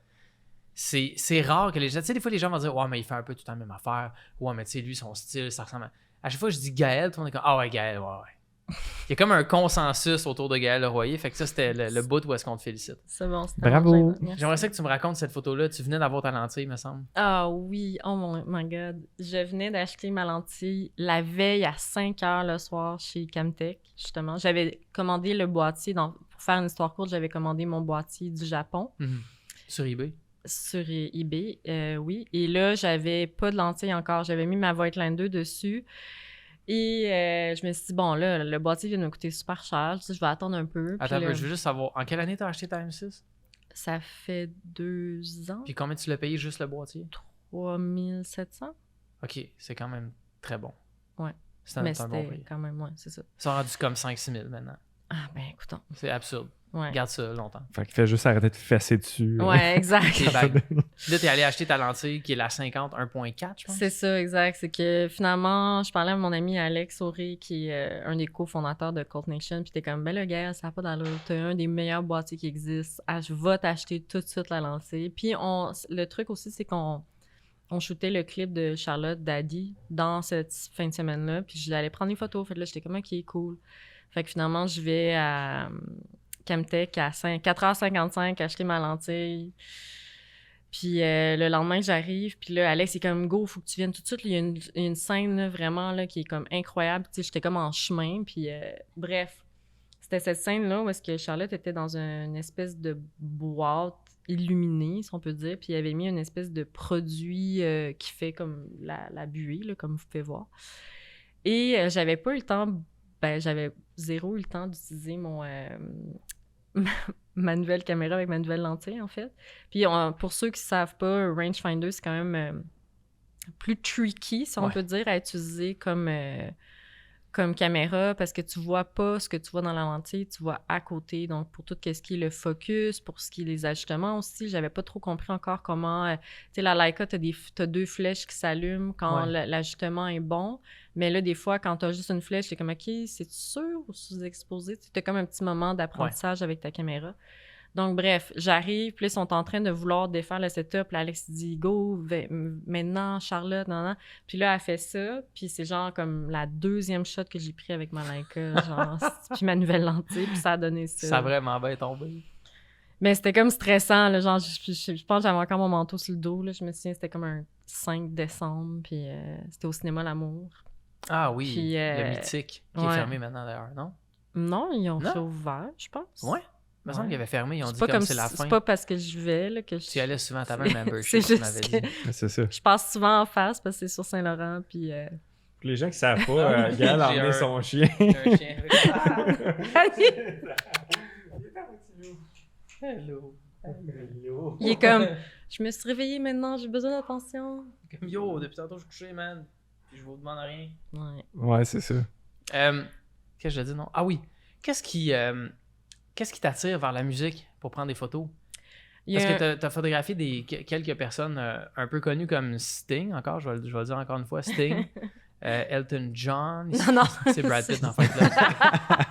c'est rare que les gens, tu sais, des fois, les gens vont dire, ouais, mais il fait un peu tout le temps la même affaire. Ouais, mais tu sais, lui, son style, ça ressemble à chaque fois que je dis Gaël, tout le monde est comme, ouais, Gaël, ouais. Il y a comme un consensus autour de Gaël Leroyer, fait que ça, c'était le bout où est-ce qu'on te félicite. C'est bon, c'était bravo. J'aimerais ça que tu me racontes cette photo-là. Tu venais d'avoir ta lentille, me semble. Ah oui, oh my God. Je venais d'acheter ma lentille la veille à 5h le soir chez Camtech, justement. J'avais commandé le boîtier, pour faire une histoire courte, j'avais commandé mon boîtier du Japon. Sur eBay? Sur eBay, oui. Et là, j'avais pas de lentille encore. J'avais mis ma Voigtline 2 dessus. Et je me suis dit, bon, là, le boîtier vient de me coûter super cher. Je vais attendre un peu. Attends, je veux juste savoir, en quelle année t'as acheté ta M6? Ça fait 2 ans. Puis combien tu l'as payé juste le boîtier? 3700. OK, c'est quand même très bon. Ouais. Mais c'était bon prix. Quand même, ouais, c'est ça. Ça a rendu comme 5-6 000 maintenant. Ah, ben écoutons. C'est absurde. Ouais. Garde ça longtemps. Fait qu'il fait juste arrêter de fesser dessus. Ouais, exact. Là, t'es allé acheter ta lentille qui est la 50 1.4, je pense. C'est ça, exact. C'est que finalement, je parlais à mon ami Alex Auré, qui est un des cofondateurs de Cult Nation, puis t'es comme, ben là, gars, ça n'a pas d'allure. T'as un des meilleurs boîtiers qui existent. Je vais t'acheter tout de suite la lentille. Puis le truc aussi, c'est qu'on shootait le clip de Charlotte Daddy dans cette fin de semaine-là, puis j'allais prendre des photos. Fait que là, j'étais comme, OK, cool. Fait que finalement, je vais à Camtech à 4h55 acheter ma lentille. Puis le lendemain, j'arrive, puis là, Alex est comme, go, faut que tu viennes tout de suite. Il y a une scène là, vraiment là, qui est comme incroyable. Tu sais, j'étais comme en chemin, puis bref. C'était cette scène-là où est-ce que Charlotte était dans une espèce de boîte illuminée, si on peut dire, puis il avait mis une espèce de produit qui fait comme la buée, là, comme vous pouvez voir. Et j'avais pas eu le temps... j'avais zéro eu le temps d'utiliser ma nouvelle caméra avec ma nouvelle lentille, en fait. Puis, pour ceux qui ne savent pas, rangefinder, c'est quand même plus tricky, si on peut dire, à utiliser comme caméra, parce que tu vois pas ce que tu vois dans la lentille, tu vois à côté. Donc, pour tout ce qui est le focus, pour ce qui est les ajustements aussi, j'avais pas trop compris encore comment... tu sais, la Leica, t'as 2 flèches qui s'allument quand l'ajustement est bon. Mais là, des fois, quand t'as juste une flèche, t'es comme, OK, c'est sûr ou sous-exposé? T'as comme un petit moment d'apprentissage avec ta caméra. Donc, bref, j'arrive, puis là, ils sont en train de vouloir défaire le setup. Là, Alex dit, go, maintenant, Charlotte, nan. Puis là, elle fait ça, puis c'est genre comme la 2e shot que j'ai pris avec ma Leica, genre, puis ma nouvelle lentille, puis ça a donné ça. Ça a vraiment bien tombé. Mais c'était comme stressant, là, genre, je pense que j'avais encore mon manteau sur le dos, là, je me souviens, c'était comme un 5 décembre, puis c'était au cinéma L'Amour. Ah oui, puis, le mythique, qui est fermé maintenant, d'ailleurs, non? Non, ils ont réouvert, je pense. Ouais. Il me semble qu'il avait fermé, ils ont dit comme c'est la fin. C'est pas parce que je vais là, que je... Tu y allais souvent, t'avais un membership, tu m'avais dit. C'est ça. Je passe souvent en face parce que c'est sur Saint-Laurent, puis... Pour les gens qui savent pas, Gaël a emmené son chien. Un chien Hello. Hello. Il est comme, je me suis réveillée maintenant, j'ai besoin d'attention. Comme, yo, depuis tantôt, je suis couché, man. Puis je vous demande rien. Ouais, c'est ça. Qu'est-ce que je dis, non? Ah oui. Qu'est-ce qui t'attire vers la musique pour prendre des photos? Parce que tu as photographié quelques personnes un peu connues comme Sting, encore, je vais le dire encore une fois, Sting. Elton John, non. C'est Brad Pitt en fait.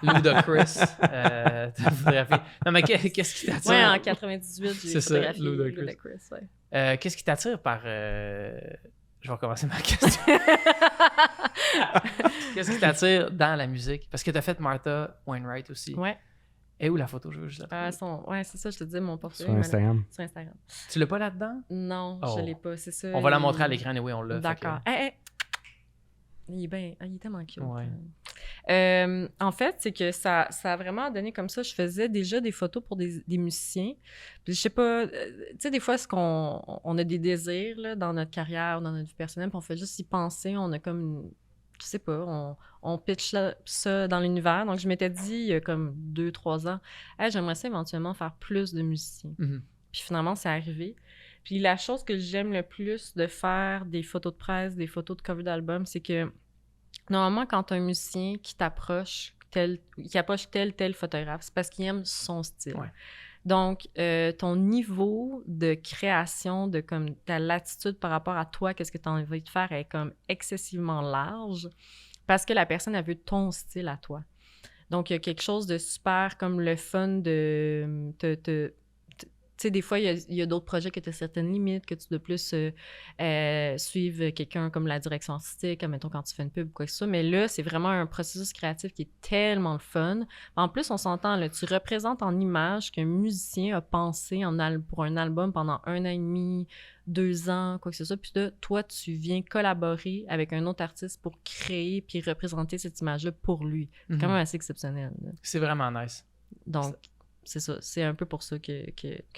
Ludacris, t'as photographié. Non, mais qu'est-ce qui t'attire? Ouais, en 98, j'ai photographié Ludacris. Ouais. Qu'est-ce qui t'attire par... Je vais recommencer ma question. Qu'est-ce qui t'attire dans la musique? Parce que t'as fait Martha Wainwright aussi. Ouais. Et où la photo? Je veux juste la ouais, c'est ça, je te dis, mon portrait. Sur Instagram. Sur Instagram. Tu l'as pas là-dedans? Non, je l'ai pas, c'est ça. On va la montrer à l'écran, et oui, on l'a. D'accord. Il est tellement cute. Ouais. En fait, c'est que ça a vraiment donné comme ça. Je faisais déjà des photos pour des musiciens. Puis je sais pas, tu sais, des fois, on a des désirs là, dans notre carrière ou dans notre vie personnelle, puis on fait juste y penser. On a comme, je sais pas, on pitch ça dans l'univers. Donc, je m'étais dit, il y a comme 2-3 ans, hey, j'aimerais ça éventuellement faire plus de musiciens. Mm-hmm. Puis finalement, c'est arrivé. Puis la chose que j'aime le plus de faire des photos de presse, des photos de cover d'album, c'est que normalement, quand tu as un musicien qui t'approche, qui approche tel photographe, c'est parce qu'il aime son style. Ouais. Donc, ton niveau de création, de comme ta latitude par rapport à toi, qu'est-ce que tu as envie de faire, est comme excessivement large parce que la personne a vu ton style à toi. Donc, il y a quelque chose de super comme le fun de tu sais, des fois, il y a d'autres projets que tu as certaines limites, que tu dois plus suivre quelqu'un comme la direction artistique, mettons quand tu fais une pub ou quoi que ce soit. Mais là, c'est vraiment un processus créatif qui est tellement le fun. En plus, on s'entend, là, tu représentes en image qu'un musicien a pensé pour un album pendant 1 an et demi, 2 ans, quoi que ce soit. Puis là, toi, tu viens collaborer avec un autre artiste pour créer puis représenter cette image-là pour lui. C'est quand même assez exceptionnel. Là. C'est vraiment nice. Donc... C'est ça, c'est un peu pour ça que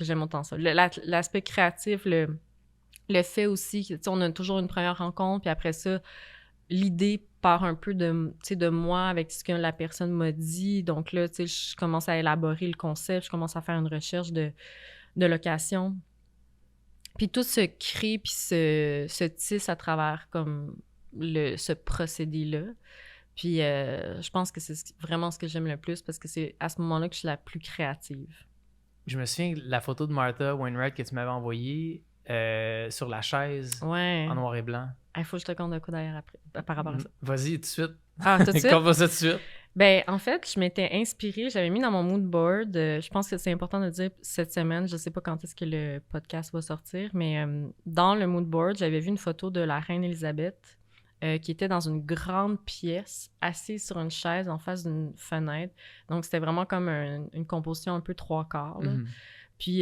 j'aime autant ça. L'aspect créatif, le fait aussi que, on a toujours une première rencontre, puis après ça, l'idée part un peu de moi avec ce que la personne m'a dit. Donc là, je commence à élaborer le concept, je commence à faire une recherche de location. Puis tout se crée, puis se tisse à travers comme ce procédé-là. Puis je pense que c'est vraiment ce que j'aime le plus parce que c'est à ce moment-là que je suis la plus créative. Je me souviens de la photo de Martha Wainwright que tu m'avais envoyée sur la chaise en noir et blanc. Il faut que je te compte de quoi d'ailleurs après, par rapport à ça. Vas-y, tout de suite. Ah, tout de suite? Compte ça tout de suite. Ben, en fait, je m'étais inspirée, j'avais mis dans mon mood board, je pense que c'est important de le dire cette semaine, je sais pas quand est-ce que le podcast va sortir, mais dans le mood board, j'avais vu une photo de la reine Élisabeth qui était dans une grande pièce, assise sur une chaise en face d'une fenêtre. Donc, c'était vraiment comme une composition un peu 3/4. Mm-hmm. Puis,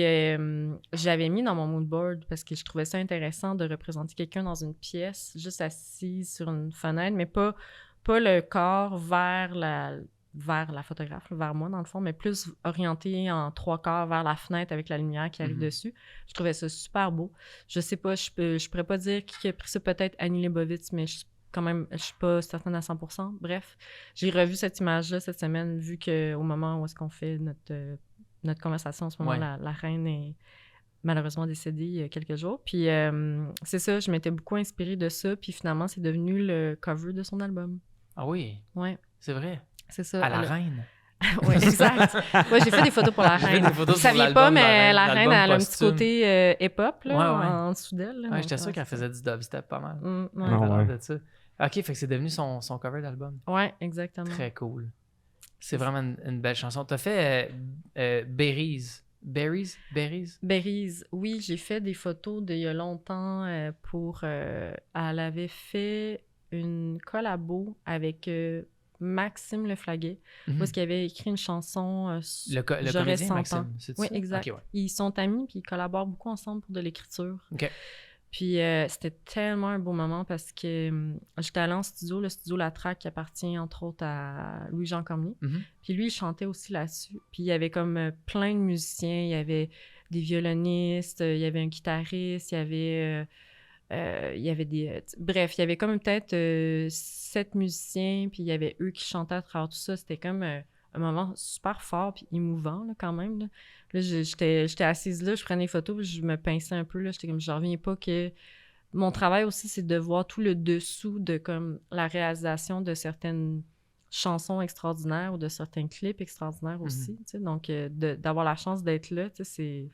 j'avais mis dans mon mood board parce que je trouvais ça intéressant de représenter quelqu'un dans une pièce, juste assise sur une fenêtre, mais pas le corps vers la photographe, vers moi dans le fond, mais plus orienté en 3/4 vers la fenêtre avec la lumière qui arrive dessus. Je trouvais ça super beau. Je sais pas, je pourrais pas dire qui a pris ça, peut-être Annie Leibovitz, mais je suis pas certaine à 100%. Bref, j'ai revu cette image-là cette semaine, vu qu'au moment où est-ce qu'on fait notre conversation, en ce moment, la reine est malheureusement décédée il y a quelques jours. Puis c'est ça, je m'étais beaucoup inspirée de ça, puis finalement, c'est devenu le cover de son album. Ah oui? Ouais. C'est vrai? C'est ça. À la reine? Oui, exact. Ouais, j'ai fait des photos pour la reine. Vous ne saviez pas, mais la reine, elle a un petit côté hip-hop là, en dessous d'elle. Ouais, j'étais sûr qu'elle faisait du dubstep pas mal. De ça. OK, fait que c'est devenu son cover d'album. Ouais, exactement. Très cool. C'est vraiment une belle chanson. T'as fait Berries. Oui, j'ai fait des photos d'il y a longtemps pour... elle avait fait une collabo avec Maxime Leflaguet, parce qu'il avait écrit une chanson le comédien Maxime, c'est ça? Oui, exact. Okay, ouais. Ils sont amis, puis ils collaborent beaucoup ensemble pour de l'écriture. OK. Puis c'était tellement un beau moment parce que j'étais allée en studio, le studio La Traque qui appartient entre autres à Louis-Jean Cormier. Puis lui, il chantait aussi là-dessus. Puis il y avait comme plein de musiciens, il y avait des violonistes, il y avait un guitariste, il y avait des... bref, il y avait comme peut-être 7 musiciens, puis il y avait eux qui chantaient à travers tout ça. C'était comme un moment super fort puis émouvant là, quand même. Là, j'étais assise là, je prenais des photos, puis je me pinçais un peu. Là, j'étais comme, je reviens pas que... Mon travail aussi, c'est de voir tout le dessous de comme la réalisation de certaines chansons extraordinaires ou de certains clips extraordinaires aussi. Donc, d'avoir la chance d'être là, c'est...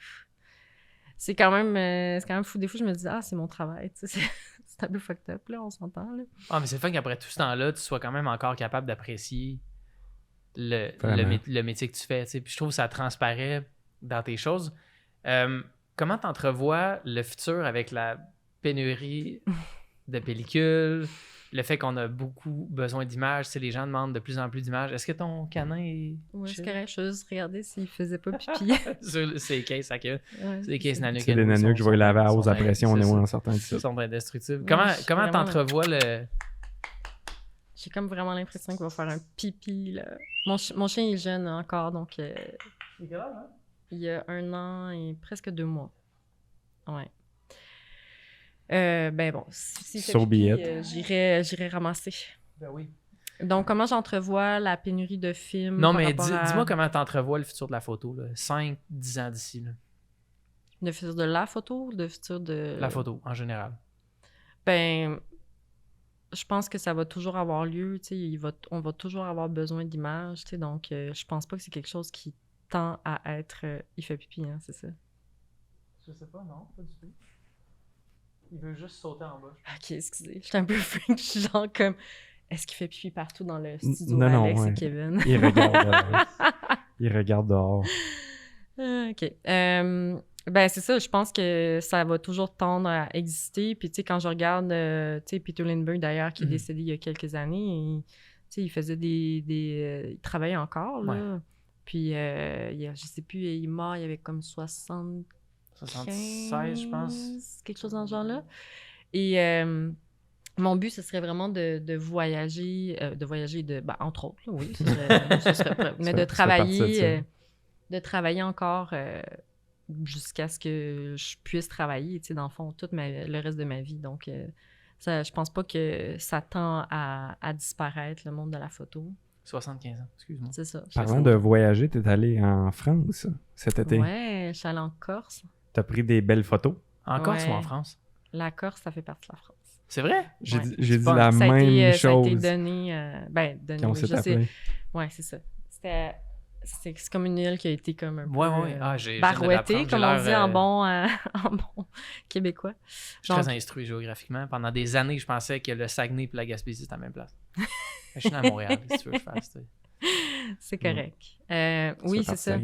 c'est quand même fou. Des fois, je me dis, c'est mon travail, tu sais, c'est un peu fucked up, là, on s'entend, là. Ah, mais c'est le fun qu'après tout ce temps-là, tu sois quand même encore capable d'apprécier le métier que tu fais, tu sais. Puis je trouve que ça transparaît dans tes choses. Comment t'entrevois le futur avec la pénurie de pellicules, le fait qu'on a beaucoup besoin d'images, tu sais, les gens demandent de plus en plus d'images. Est-ce que ton canin est... Oui, c'est correct. Je vais juste regarder s'il faisait pas pipi. Sur ces cases à queue. Ouais, c'est des cases Nanook. C'est des Nanook que je vais laver à hausse à pression, on est en sortant de ça. Ils sont indestructibles. Ouais, Comment t'entrevois le... J'ai comme vraiment l'impression qu'il va faire un pipi, là. Mon chien est jeune encore, donc... Il est quel âge, hein? Il y a 1 an et presque 2 mois. Ouais. Ben bon, si fait pipi, j'irai ramasser. Ben oui. Donc, comment j'entrevois la pénurie de films? Non, mais dis-moi comment t'entrevois le futur de la photo, là. 5-10 ans d'ici, là. Le futur de la photo ou le futur de... La photo, en général. Ben, je pense que ça va toujours avoir lieu, tu sais, on va toujours avoir besoin d'images, tu sais, donc je pense pas que c'est quelque chose qui tend à être... il fait pipi, hein, c'est ça? Je sais pas, non, pas du tout. Il veut juste sauter en bas. Ok, excusez, je suis un peu freak, je suis genre comme... Est-ce qu'il fait pipi partout dans le studio, non, Alex ouais. et Kevin? Il regarde dehors. OK. Ben, c'est ça, je pense que ça va toujours tendre à exister. Puis, tu sais, quand je regarde, tu sais, Peter Lindbergh, d'ailleurs, qui est décédé il y a quelques années, tu sais, il faisait il travaillait encore, là. Ouais. Puis, je sais plus, il est mort, il avait comme 76, je pense. Quelque chose dans ce genre-là. Et mon but, ce serait vraiment de voyager, entre autres, là, oui, ce serait mais de travailler encore jusqu'à ce que je puisse travailler, tu sais, dans le fond, le reste de ma vie. Donc, ça, je pense pas que ça tend à disparaître, le monde de la photo. 75 ans, excuse-moi. C'est ça. Parlant de voyager, t'es allé en France cet été. Ouais, je suis allée en Corse. T'as pris des belles photos. En Corse ou en France? La Corse, ça fait partie de la France. C'est vrai? J'ai Ouais. dit la même chose. Ça a été donné... donné, quand on s'est appelé. Ouais, c'est ça. C'est comme une île qui a été comme un peu barouettée, comme on dit en bon québécois. Je suis très instruit géographiquement. Pendant des années, je pensais que le Saguenay et la Gaspésie, c'était la même place. Je suis né à Montréal, si tu veux que je fasse. C'est correct. Oui, c'est ça.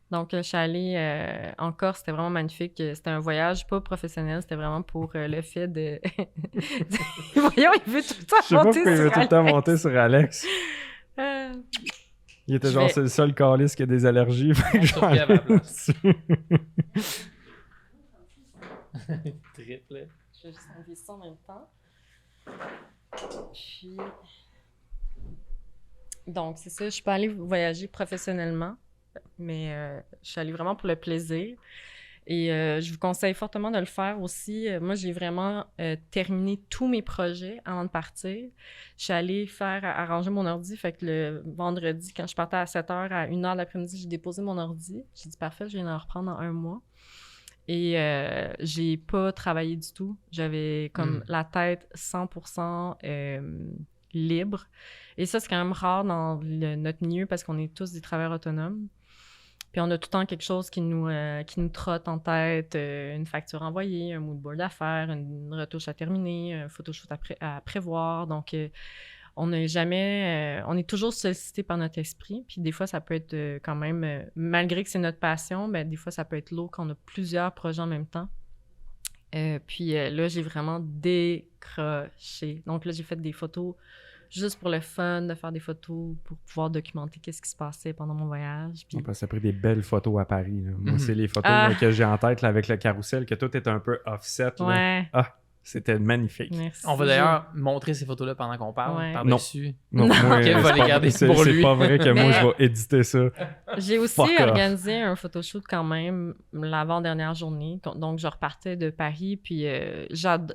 Donc, je suis allée en Corse. C'était vraiment magnifique. C'était un voyage pas professionnel. C'était vraiment pour le fait de... Voyons, il veut tout le temps monter sur Alex. Je sais pas pourquoi il veut tout le temps monter sur Alex. Il était genre, c'est le seul calice qui a des allergies. Triple. Je vais juste enlever ça en même temps. Puis... Donc, c'est ça. Je suis pas allée voyager professionnellement, mais je suis allée vraiment pour le plaisir. Et je vous conseille fortement de le faire aussi. Moi, j'ai vraiment terminé tous mes projets avant de partir. Je suis allée arranger mon ordi. Fait que le vendredi, quand je partais à 7h, à 1h l'après-midi, j'ai déposé mon ordi. J'ai dit, parfait, je viens d'en reprendre dans 1 mois. Et j'ai pas travaillé du tout. J'avais comme la tête 100% libre. Et ça, c'est quand même rare dans notre milieu parce qu'on est tous des travailleurs autonomes. Puis on a tout le temps quelque chose qui nous trotte en tête, une facture envoyée, un moodboard à faire, une retouche à terminer, un photoshoot à prévoir. Donc, on est toujours sollicité par notre esprit. Puis des fois, ça peut être quand même, malgré que c'est notre passion, ben, des fois, ça peut être lourd quand on a plusieurs projets en même temps. Puis là, j'ai vraiment décroché. Donc là, j'ai fait des photos juste pour le fun, de faire des photos pour pouvoir documenter qu'est-ce qui se passait pendant mon voyage. Puis... Ça a pris des belles photos à Paris. Là. Moi, c'est les photos là, que j'ai en tête là, avec le carrousel, que tout est un peu offset. Là. Ouais. Ah, c'était magnifique. Merci. On va d'ailleurs montrer ces photos-là pendant qu'on parle, par-dessus. Non, moi, Kev va les garder pour lui. C'est pas vrai que moi, je vais éditer ça. J'ai aussi organisé un photoshoot quand même l'avant-dernière journée. Donc, je repartais de Paris. Puis,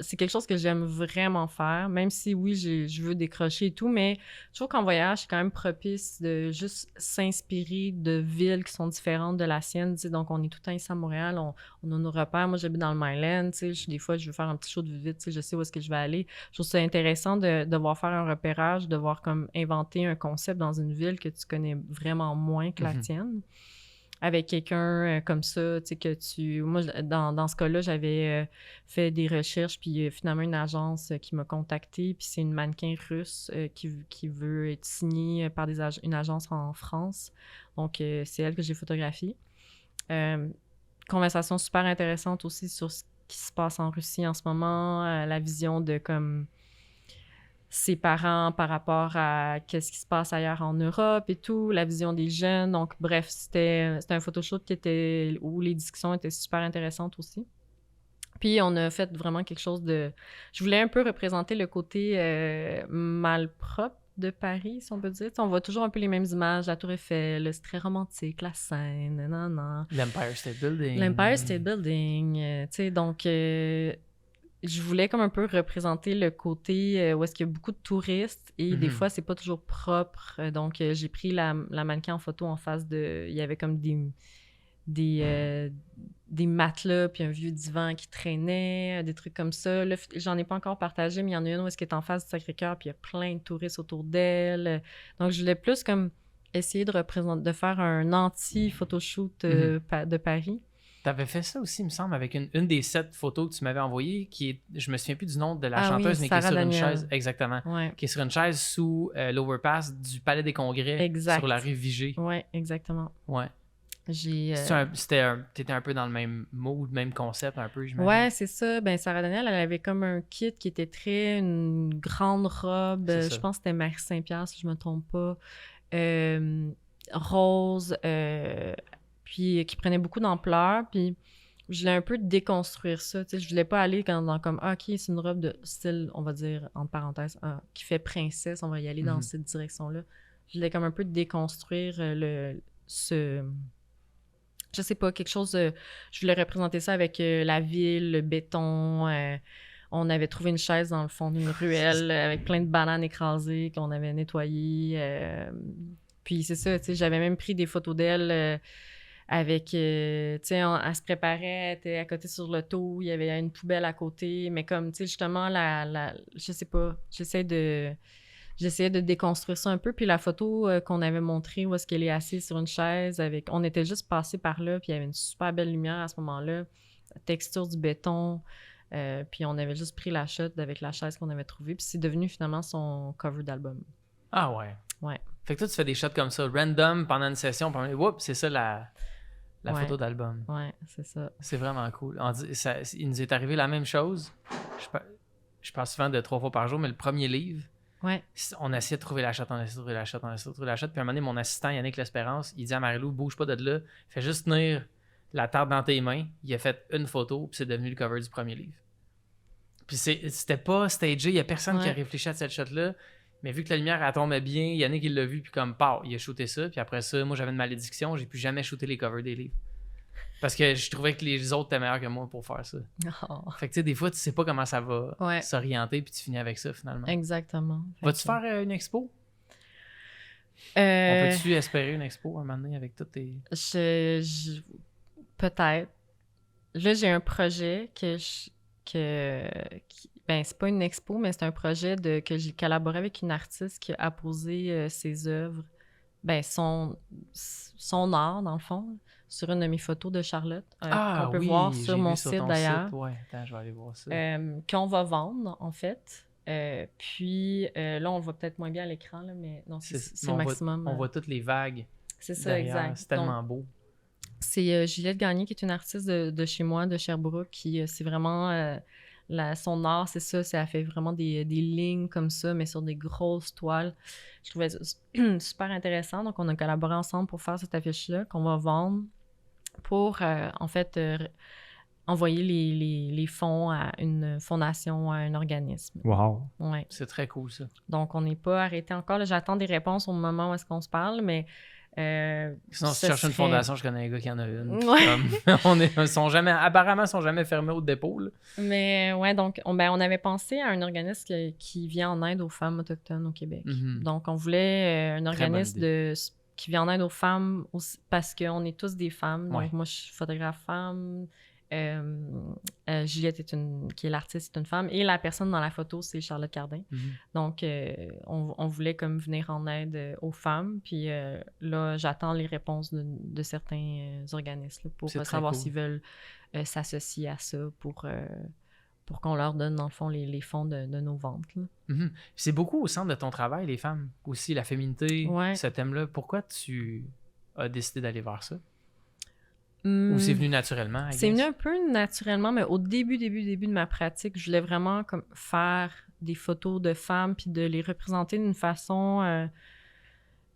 c'est quelque chose que j'aime vraiment faire, même si, oui, je veux décrocher et tout. Mais je trouve qu'en voyage, c'est quand même propice de juste s'inspirer de villes qui sont différentes de la sienne. T'sais. Donc, on est tout le temps ici à Montréal. On a nos repères. Moi, j'habite dans le Myland. Des fois, je veux faire un petit show de vite. Je sais où est-ce que je vais aller. Je trouve ça intéressant de devoir faire un repérage, de devoir comme inventer un concept dans une ville que tu connais vraiment moins que la tienne. avec quelqu'un comme ça, tu sais, que tu... Moi, dans ce cas-là, j'avais fait des recherches, puis finalement, une agence qui m'a contactée, puis c'est une mannequin russe qui veut être signée par une agence en France. Donc, c'est elle que j'ai photographiée. Conversation super intéressante aussi sur ce qui se passe en Russie en ce moment, la vision de comme ses parents par rapport à qu'est-ce qui se passe ailleurs en Europe et tout, la vision des jeunes. Donc, bref, c'était un photoshoot où les discussions étaient super intéressantes aussi. Puis, on a fait vraiment quelque chose de... Je voulais un peu représenter le côté malpropre de Paris, si on peut dire. T'sais, on voit toujours un peu les mêmes images, la Tour Eiffel, c'est très romantique, la Seine, nanana. L'Empire State Building. L'Empire State Building, tu sais, donc... je voulais comme un peu représenter le côté où est-ce qu'il y a beaucoup de touristes et des fois, c'est pas toujours propre. Donc, j'ai pris la mannequin en photo en face de... Il y avait comme des matelas puis un vieux divan qui traînait, des trucs comme ça. Là, j'en ai pas encore partagé, mais il y en a une où est-ce qu'elle est en face du Sacré-Cœur puis il y a plein de touristes autour d'elle. Donc, je voulais plus comme essayer de faire un anti-photoshoot de Paris. T'avais fait ça aussi, il me semble, avec une des 7 photos que tu m'avais envoyées, je me souviens plus du nom de la chanteuse, mais qui est sur une chaise, exactement, qui est sur une chaise sous l'overpass du Palais des Congrès, sur la rue Vigée. Oui, exactement. Ouais. T'étais un peu dans le même mood, même concept, un peu, j'imagine. Ouais, c'est ça. Ben, Sarah Daniel, elle avait comme un kit qui était une grande robe, je pense que c'était Marie Saint-Pierre, si je me trompe pas, rose, puis qui prenait beaucoup d'ampleur, puis je voulais un peu déconstruire ça, tu sais, je voulais pas aller dans comme, OK, c'est une robe de style, on va dire, entre parenthèses, qui fait princesse, on va y aller dans cette direction-là. Je voulais comme un peu déconstruire je sais pas, quelque chose, je voulais représenter ça avec la ville, le béton, on avait trouvé une chaise dans le fond d'une ruelle avec plein de bananes écrasées qu'on avait nettoyées, puis c'est ça, tu sais, j'avais même pris des photos d'elle avec, tu sais, elle se préparait, elle était à côté sur l'auto, il y avait une poubelle à côté, mais comme, tu sais, justement, je sais pas, j'essayais de déconstruire ça un peu, puis la photo qu'on avait montrée où est-ce qu'elle est assise sur une chaise, on était juste passé par là, puis il y avait une super belle lumière à ce moment-là, la texture du béton, puis on avait juste pris la shot avec la chaise qu'on avait trouvée, puis c'est devenu finalement son cover d'album. Ah ouais? Ouais. Fait que toi, tu fais des shots comme ça, random, pendant une session, oups, c'est ça la photo d'album. Ouais, c'est ça. C'est vraiment cool. Il nous est arrivé la même chose. Je parle souvent de 3 fois par jour, mais le premier livre, on a essayé de trouver la shot, puis à un moment donné, mon assistant Yannick L'Espérance, il dit à Marie-Lou, bouge pas de là, fais juste tenir la tarte dans tes mains. Il a fait une photo, puis c'est devenu le cover du premier livre. Puis c'était pas stagé, il y a personne qui a réfléchi à cette shot-là. Mais vu que la lumière, elle tombait bien, Yannick, il l'a vu, puis comme, il a shooté ça. Puis après ça, moi, j'avais une malédiction, j'ai plus jamais shooté les covers des livres. Parce que je trouvais que les autres étaient meilleurs que moi pour faire ça. Oh. Fait que, tu sais, des fois, tu sais pas comment ça va s'orienter, puis tu finis avec ça, finalement. Exactement. Vas-tu faire une expo? On peut-tu espérer une expo un moment donné avec toutes tes... Peut-être. Là, j'ai un projet ben, c'est pas une expo, mais c'est un projet que j'ai collaboré avec une artiste qui a apposé ses œuvres, ben, son art, dans le fond, sur une de mes photos de Charlotte, qu'on peut voir sur mon site, d'ailleurs. Ouais, attends, je vais aller voir ça. Qu'on va vendre, en fait. Puis là, on le voit peut-être moins bien à l'écran, là, mais non, c'est le maximum. On voit toutes les vagues. C'est ça, exact. C'est tellement beau. C'est Juliette Gagné, qui est une artiste de chez moi, de Sherbrooke, qui c'est vraiment... son art, c'est ça, ça fait vraiment des lignes comme ça, mais sur des grosses toiles. Je trouvais ça super intéressant. Donc, on a collaboré ensemble pour faire cette affiche-là qu'on va vendre pour, en fait, envoyer les fonds à une fondation, à un organisme. Wow! Ouais. C'est très cool, ça. Donc, on n'est pas arrêté encore. Là, j'attends des réponses au moment où est-ce qu'on se parle, mais... Sinon, si tu cherches une fondation, je connais un gars qui en a une. Ouais. Apparemment, ils sont jamais fermés au dépôt. Là. Mais ouais, donc, on avait pensé à un organisme qui vient en aide aux femmes autochtones au Québec. Mm-hmm. Donc, on voulait un organisme qui vient en aide aux femmes aussi, parce qu'on est tous des femmes. Donc, moi, je suis photographe femme. Juliette qui est l'artiste, est une femme. Et la personne dans la photo, c'est Charlotte Cardin. Donc, on voulait comme venir en aide aux femmes. Puis là, j'attends les réponses de certains organismes là, pour savoir s'ils veulent s'associer à ça pour qu'on leur donne, dans le fond, les fonds de nos ventes. C'est beaucoup au centre de ton travail, les femmes. Aussi, la féminité, ce thème-là. Pourquoi tu as décidé d'aller vers ça? Ou c'est venu naturellement? C'est venu un peu naturellement, mais au début de ma pratique, je voulais vraiment comme faire des photos de femmes puis de les représenter d'une façon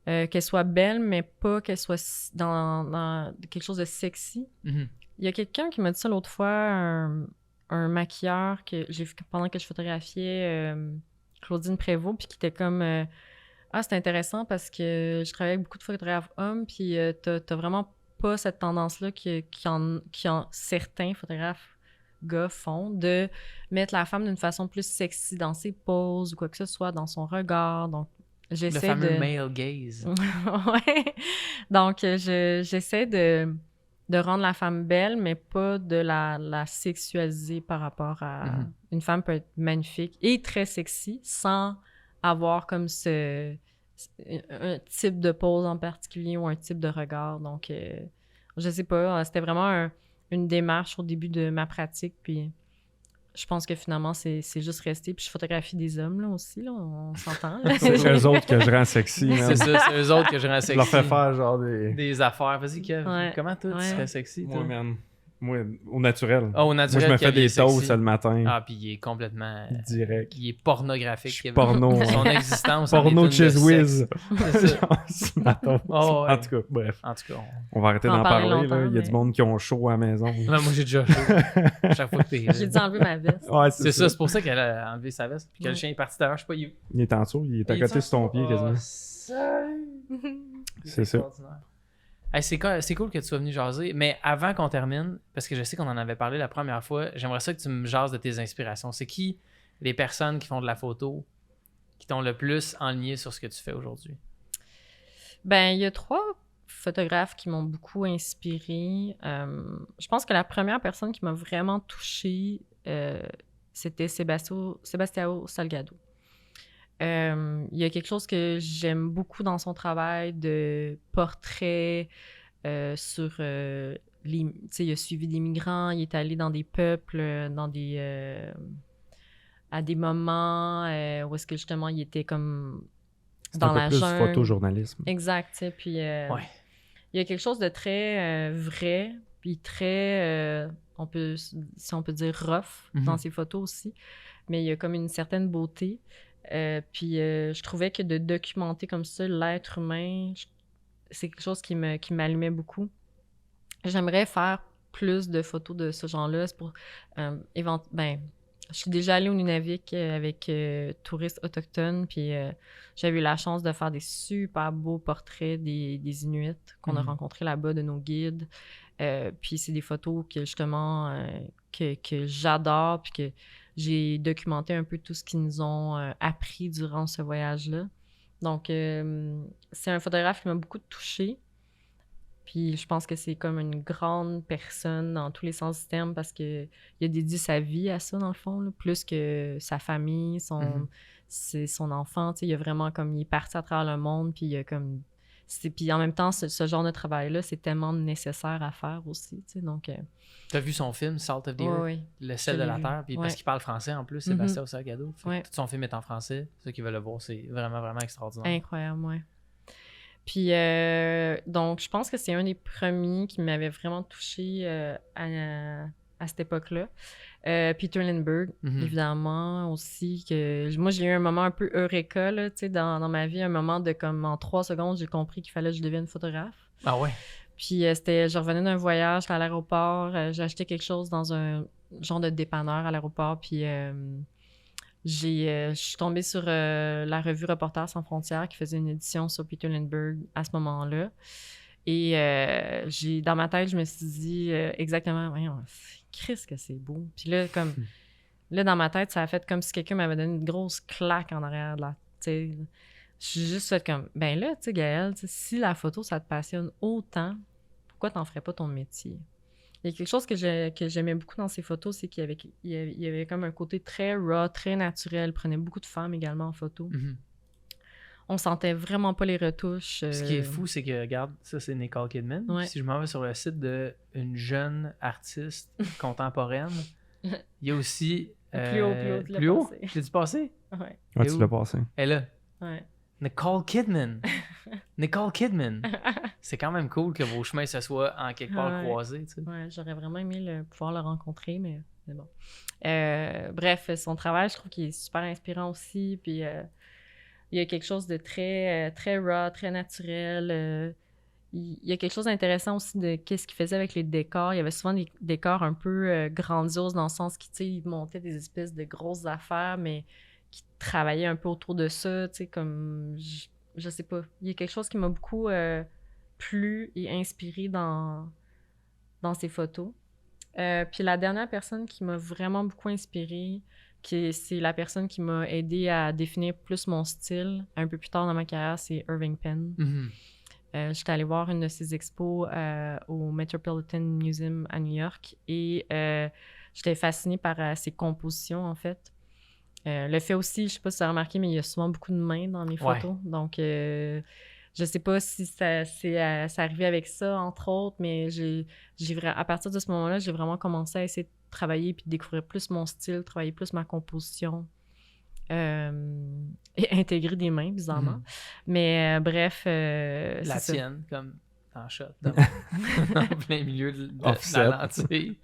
qu'elles soient belles, mais pas qu'elles soient dans quelque chose de sexy. Il y a quelqu'un qui m'a dit ça l'autre fois, un maquilleur que j'ai vu pendant que je photographiais Claudine Prévost, puis qui était comme c'est intéressant parce que je travaille avec beaucoup de photographes hommes, puis t'as vraiment pas cette tendance-là qui en certains photographes gars font, de mettre la femme d'une façon plus sexy dans ses poses ou quoi que ce soit, dans son regard. Donc, j'essaie le fameux male gaze. Ouais. Donc, j'essaie de rendre la femme belle, mais pas de la sexualiser par rapport à... Une femme peut être magnifique et très sexy sans avoir comme un type de pose en particulier ou un type de regard. Donc, je sais pas, c'était vraiment une démarche au début de ma pratique, puis je pense que finalement, c'est juste resté. Puis je photographie des hommes, là, aussi, là, on s'entend. C'est eux autres que je rends sexy. C'est ça, c'est eux autres que je rends sexy. Je leur fais faire genre des affaires. Vas-y, Kev, comment toi, tu serais sexy, toi? Moi, au naturel. Au naturel, moi, je me fais des toasts le matin. Ah, puis il est complètement... direct. Il est pornographique. Porno. Son existence. Porno Cheese Whiz. C'est ça. Ce matin. En tout cas, bref. En tout cas, on va arrêter d'en parler. Là. Il y a du monde qui ont chaud à la maison. Non, moi, j'ai déjà chaud. Chaque fois que t'es... J'ai dû enlever ma veste. Ouais, c'est ça. C'est pour ça qu'elle a enlevé sa veste. Puis que le chien est parti d'ailleurs. Je sais pas, il est en dessous. Il est à côté de ton pied, quasiment. C'est ça. Hey, c'est cool que tu sois venu jaser, mais avant qu'on termine, parce que je sais qu'on en avait parlé la première fois, j'aimerais ça que tu me jases de tes inspirations. C'est qui les personnes qui font de la photo qui t'ont le plus enligné sur ce que tu fais aujourd'hui? Ben, il y a 3 photographes qui m'ont beaucoup inspirée. Je pense que la première personne qui m'a vraiment touchée, c'était Sebastião Salgado. Il y a quelque chose que j'aime beaucoup dans son travail de portrait sur il a suivi des migrants, il est allé dans des peuples, à des moments où est-ce que justement il était comme dans la jungle. C'est un peu plus photojournalisme. Exact, tu sais, puis il y a quelque chose de très vrai, puis très, si on peut dire rough dans ses photos aussi, mais il y a comme une certaine beauté. Puis je trouvais que de documenter comme ça l'être humain, c'est quelque chose qui m'allumait beaucoup. J'aimerais faire plus de photos de ce genre-là. C'est pour je suis déjà allée au Nunavik avec touristes autochtones, puis j'avais eu la chance de faire des super beaux portraits des Inuits qu'on a rencontrés là-bas, de nos guides. Puis c'est des photos que justement que j'adore, puis que j'ai documenté un peu tout ce qu'ils nous ont appris durant ce voyage-là. Donc, c'est un photographe qui m'a beaucoup touchée. Puis je pense que c'est comme une grande personne dans tous les sens du terme parce qu'il a dédié sa vie à ça, dans le fond, là, plus que sa famille, son enfant. Il a vraiment comme... Il est parti à travers le monde, puis il a comme... Puis en même temps, ce genre de travail-là, c'est tellement nécessaire à faire aussi, donc... T'as vu son film, Salt of the Earth? Le sel de la terre, puis parce qu'il parle français en plus, Sebastião Salgado. Tout son film est en français. Ceux qui veulent le voir, c'est vraiment, vraiment extraordinaire. Incroyable, oui. Puis, donc, je pense que c'est un des premiers qui m'avait vraiment touchée à cette époque-là. Peter Lindbergh, évidemment, aussi. Moi, j'ai eu un moment un peu eureka, là, dans ma vie, un moment de comme en 3 secondes, j'ai compris qu'il fallait que je devienne photographe. Ah ouais? Puis, je revenais d'un voyage à l'aéroport, j'ai acheté quelque chose dans un genre de dépanneur à l'aéroport, puis je suis tombée sur la revue Reporters sans frontières qui faisait une édition sur Peter Lindbergh à ce moment-là. Et dans ma tête, je me suis dit exactement, voyons, Christ que c'est beau. Puis là, dans ma tête, ça a fait comme si quelqu'un m'avait donné une grosse claque en arrière de la... Je suis juste fait comme, ben là, tu sais, Gaëlle, si la photo, ça te passionne autant, pourquoi t'en ferais pas ton métier? Il y a quelque chose que j'aimais beaucoup dans ses photos, c'est qu'il y avait comme un côté très raw, très naturel. Il prenait beaucoup de femmes également en photo. Mm-hmm. On sentait vraiment pas les retouches. Ce qui est fou, c'est que, regarde, ça c'est Nicole Kidman. Ouais. Si je m'en vais sur le site d'une jeune artiste contemporaine, il y a aussi... plus haut. Plus haut? Je l'ai-tu passé? Ouais. Ouais, tu l'as passé. Elle est là. Ouais. Nicole Kidman. Nicole Kidman. C'est quand même cool que vos chemins se soient en quelque part croisés. Tu sais. Ouais, j'aurais vraiment aimé pouvoir le rencontrer, mais bon. Bref, son travail, je trouve qu'il est super inspirant aussi. Puis il y a quelque chose de très, très raw, très naturel. Il y a quelque chose d'intéressant aussi de qu'est-ce qu'il faisait avec les décors. Il y avait souvent des décors un peu grandioses dans le sens qu'il il montait des espèces de grosses affaires, mais qui travaillaient un peu autour de ça, tu sais, comme... Je sais pas. Il y a quelque chose qui m'a beaucoup plu et inspiré dans ses photos. Puis la dernière personne qui m'a vraiment beaucoup inspirée, c'est la personne qui m'a aidé à définir plus mon style un peu plus tard dans ma carrière, c'est Irving Penn. Mm-hmm. J'étais allée voir une de ses expos au Metropolitan Museum à New York et j'étais fascinée par ses compositions, en fait. Le fait aussi, je sais pas si tu as remarqué, mais il y a souvent beaucoup de mains dans les photos. Ouais. Donc, je sais pas si ça arrivait avec ça, entre autres, mais à partir de ce moment-là, j'ai vraiment commencé à essayer de travailler puis de découvrir plus mon style, travailler plus ma composition et intégrer des mains, bizarrement. Mm-hmm. Mais bref, la tienne, comme en shot, en plein milieu de la lentille.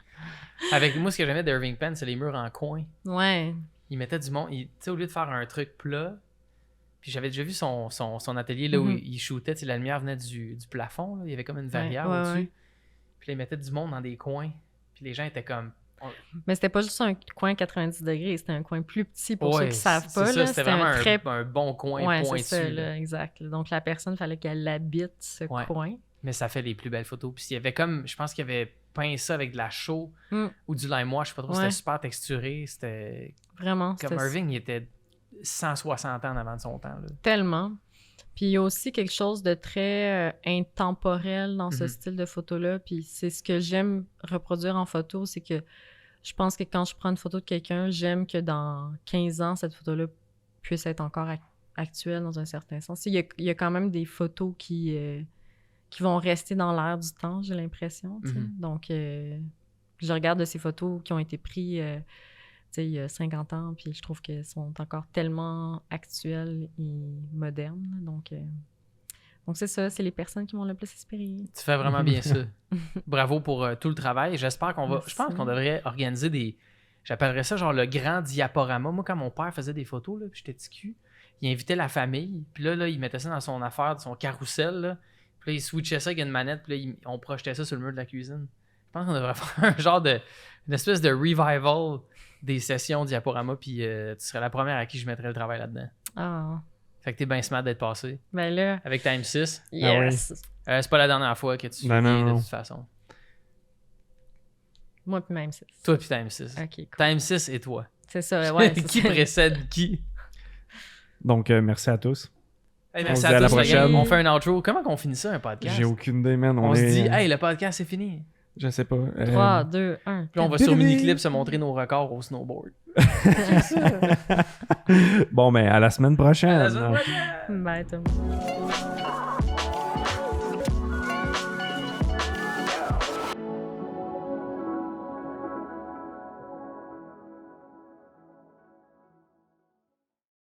Avec moi, ce que j'aimais d'Irving Penn, c'est les murs en coin. Ouais. Il mettait du monde, tu sais, au lieu de faire un truc plat, puis j'avais déjà vu son atelier là où il shootait, la lumière venait du plafond, là, il y avait comme une verrière au-dessus. Ouais. Puis là, il mettait du monde dans des coins, puis les gens étaient comme... Mais c'était pas juste un coin 90 degrés, c'était un coin plus petit pour ceux qui savent pas. Ça, c'était vraiment un bon coin pointu. C'est ça, là, exact. Donc la personne, il fallait qu'elle habite ce coin. Mais ça fait les plus belles photos. Puis il y avait comme, je pense qu'il y avait peint ça avec de la chaux ou du lime wash, je sais pas trop, c'était super texturé, c'était... Vraiment. Comme Irving, il était 160 ans en avant de son temps. Là. Tellement. Puis il y a aussi quelque chose de très intemporel dans ce style de photo-là. Puis c'est ce que j'aime reproduire en photo, c'est que je pense que quand je prends une photo de quelqu'un, j'aime que dans 15 ans, cette photo-là puisse être encore actuelle dans un certain sens. Il y a quand même des photos qui vont rester dans l'air du temps, j'ai l'impression. Donc, je regarde de ces photos qui ont été prises il y a 50 ans, puis je trouve qu'elles sont encore tellement actuelles et modernes. Donc c'est ça, c'est les personnes qui m'ont le plus inspiré. Tu fais vraiment bien ça. Bravo pour tout le travail. J'espère qu'on va... Merci. Je pense qu'on devrait organiser des... J'appellerais ça genre le grand diaporama. Moi, quand mon père faisait des photos, là, puis j'étais petit cul, il invitait la famille, puis là, il mettait ça dans son affaire, son carrousel, là, puis là, il switchait ça avec une manette, puis là, on projetait ça sur le mur de la cuisine. Je pense qu'on devrait faire un genre une espèce de revival des sessions diaporama, puis tu serais la première à qui je mettrais le travail là-dedans. Ah. Fait que t'es bien smart d'être passé. Ben là. Avec Time 6. Yes. C'est pas la dernière fois que tu viens de toute façon. Moi puis Time 6. Toi puis Time 6. OK, cool. Time 6 et toi. C'est ça, ouais. Qui précède qui? Donc, merci à tous. Hey, merci à tous. La prochaine. On fait un outro. Comment qu'on finit ça, un podcast? J'ai aucune idée, man. On se dit, hey, le podcast, c'est fini. Je sais pas. 3, 2, 1. Puis on va sur Miniclip se montrer nos records au snowboard. C'est ça. Bon, ben, à la semaine prochaine. À la semaine prochaine. Bye, tout le monde.